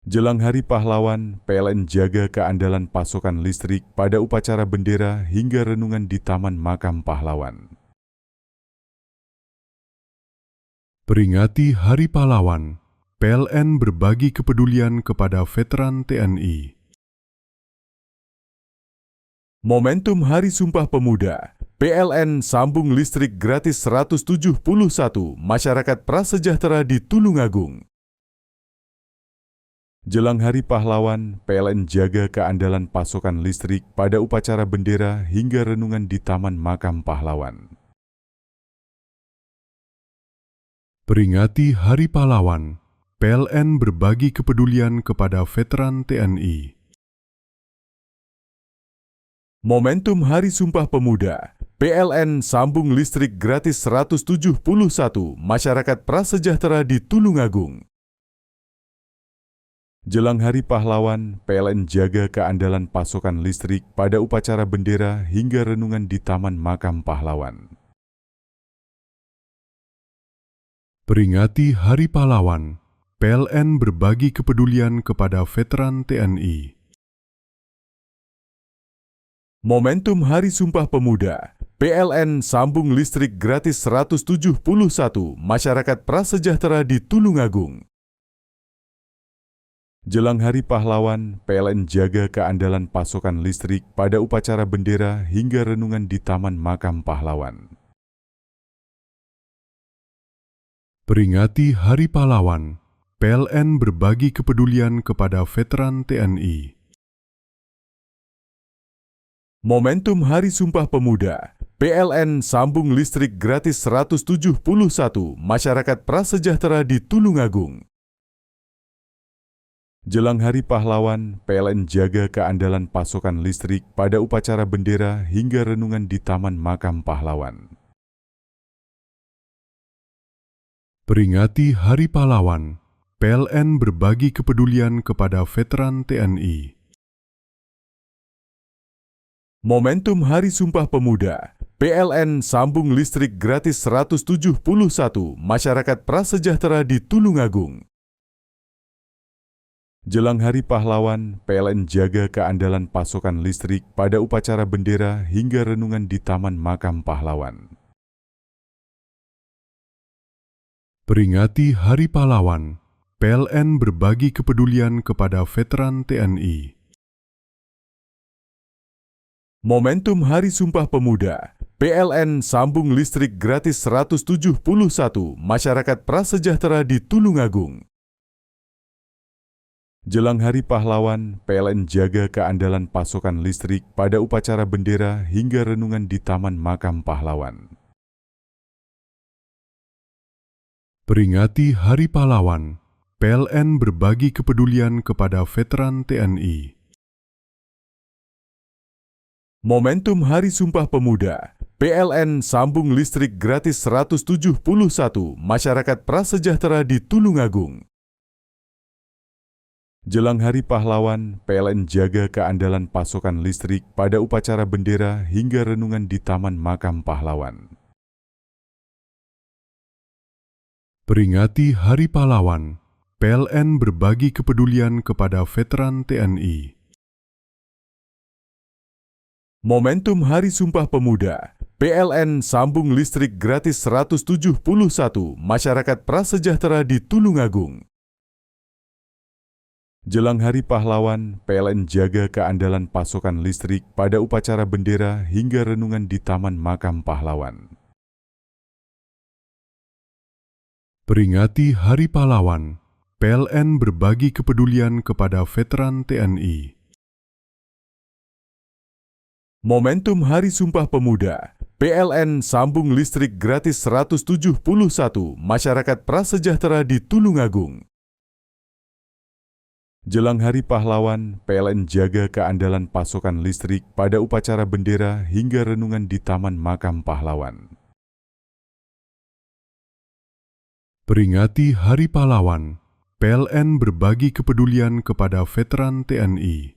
Jelang Hari Pahlawan, PLN jaga keandalan pasokan listrik pada upacara bendera hingga renungan di Taman Makam Pahlawan. Peringati Hari Pahlawan, PLN berbagi kepedulian kepada veteran TNI. Momentum Hari Sumpah Pemuda, PLN sambung listrik gratis 171 masyarakat prasejahtera di Tulungagung. Jelang Hari Pahlawan, PLN jaga keandalan pasokan listrik pada upacara bendera hingga renungan di Taman Makam Pahlawan. Peringati Hari Pahlawan, PLN berbagi kepedulian kepada veteran TNI. Momentum Hari Sumpah Pemuda, PLN sambung listrik gratis 171 masyarakat prasejahtera di Tulungagung. Jelang Hari Pahlawan, PLN jaga keandalan pasokan listrik pada upacara bendera hingga renungan di Taman Makam Pahlawan. Peringati Hari Pahlawan, PLN berbagi kepedulian kepada veteran TNI. Momentum Hari Sumpah Pemuda, PLN sambung listrik gratis 171 masyarakat prasejahtera di Tulungagung. Jelang Hari Pahlawan, PLN jaga keandalan pasokan listrik pada upacara bendera hingga renungan di Taman Makam Pahlawan. Peringati Hari Pahlawan, PLN berbagi kepedulian kepada veteran TNI. Momentum Hari Sumpah Pemuda, PLN sambung listrik gratis 171 masyarakat prasejahtera di Tulungagung. Jelang Hari Pahlawan, PLN jaga keandalan pasokan listrik pada upacara bendera hingga renungan di Taman Makam Pahlawan. Peringati Hari Pahlawan, PLN berbagi kepedulian kepada veteran TNI. Momentum Hari Sumpah Pemuda, PLN sambung listrik gratis 171 masyarakat prasejahtera di Tulungagung. Jelang Hari Pahlawan, PLN jaga keandalan pasokan listrik pada upacara bendera hingga renungan di Taman Makam Pahlawan. Peringati Hari Pahlawan, PLN berbagi kepedulian kepada veteran TNI. Momentum Hari Sumpah Pemuda, PLN sambung listrik gratis 171 masyarakat prasejahtera di Tulungagung. Jelang Hari Pahlawan, PLN jaga keandalan pasokan listrik pada upacara bendera hingga renungan di Taman Makam Pahlawan. Peringati Hari Pahlawan, PLN berbagi kepedulian kepada veteran TNI. Momentum Hari Sumpah Pemuda, PLN sambung listrik gratis 171 masyarakat prasejahtera di Tulungagung. Jelang Hari Pahlawan, PLN jaga keandalan pasokan listrik pada upacara bendera hingga renungan di Taman Makam Pahlawan. Peringati Hari Pahlawan, PLN berbagi kepedulian kepada veteran TNI. Momentum Hari Sumpah Pemuda, PLN sambung listrik gratis 171 masyarakat prasejahtera di Tulungagung. Jelang Hari Pahlawan, PLN jaga keandalan pasokan listrik pada upacara bendera hingga renungan di Taman Makam Pahlawan. Peringati Hari Pahlawan, PLN berbagi kepedulian kepada veteran TNI. Momentum Hari Sumpah Pemuda, PLN sambung listrik gratis 171 masyarakat prasejahtera di Tulungagung. Jelang Hari Pahlawan, PLN jaga keandalan pasokan listrik pada upacara bendera hingga renungan di Taman Makam Pahlawan. Peringati Hari Pahlawan, PLN berbagi kepedulian kepada veteran TNI.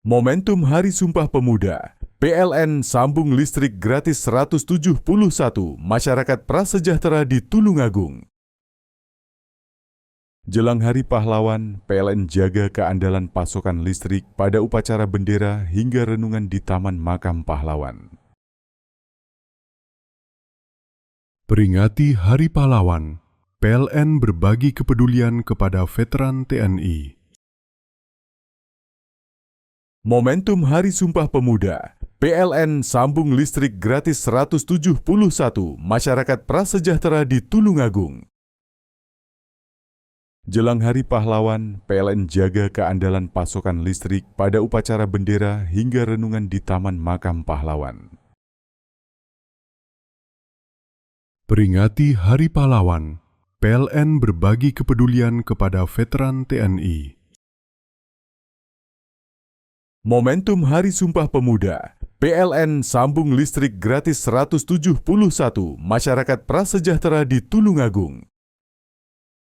Momentum Hari Sumpah Pemuda, PLN sambung listrik gratis 171 masyarakat prasejahtera di Tulungagung. Jelang Hari Pahlawan, PLN jaga keandalan pasokan listrik pada upacara bendera hingga renungan di Taman Makam Pahlawan. Peringati Hari Pahlawan, PLN berbagi kepedulian kepada veteran TNI. Momentum Hari Sumpah Pemuda, PLN sambung listrik gratis 171 masyarakat prasejahtera di Tulungagung. Jelang Hari Pahlawan, PLN jaga keandalan pasokan listrik pada upacara bendera hingga renungan di Taman Makam Pahlawan. Peringati Hari Pahlawan, PLN berbagi kepedulian kepada veteran TNI. Momentum Hari Sumpah Pemuda, PLN sambung listrik gratis 171 masyarakat prasejahtera di Tulungagung.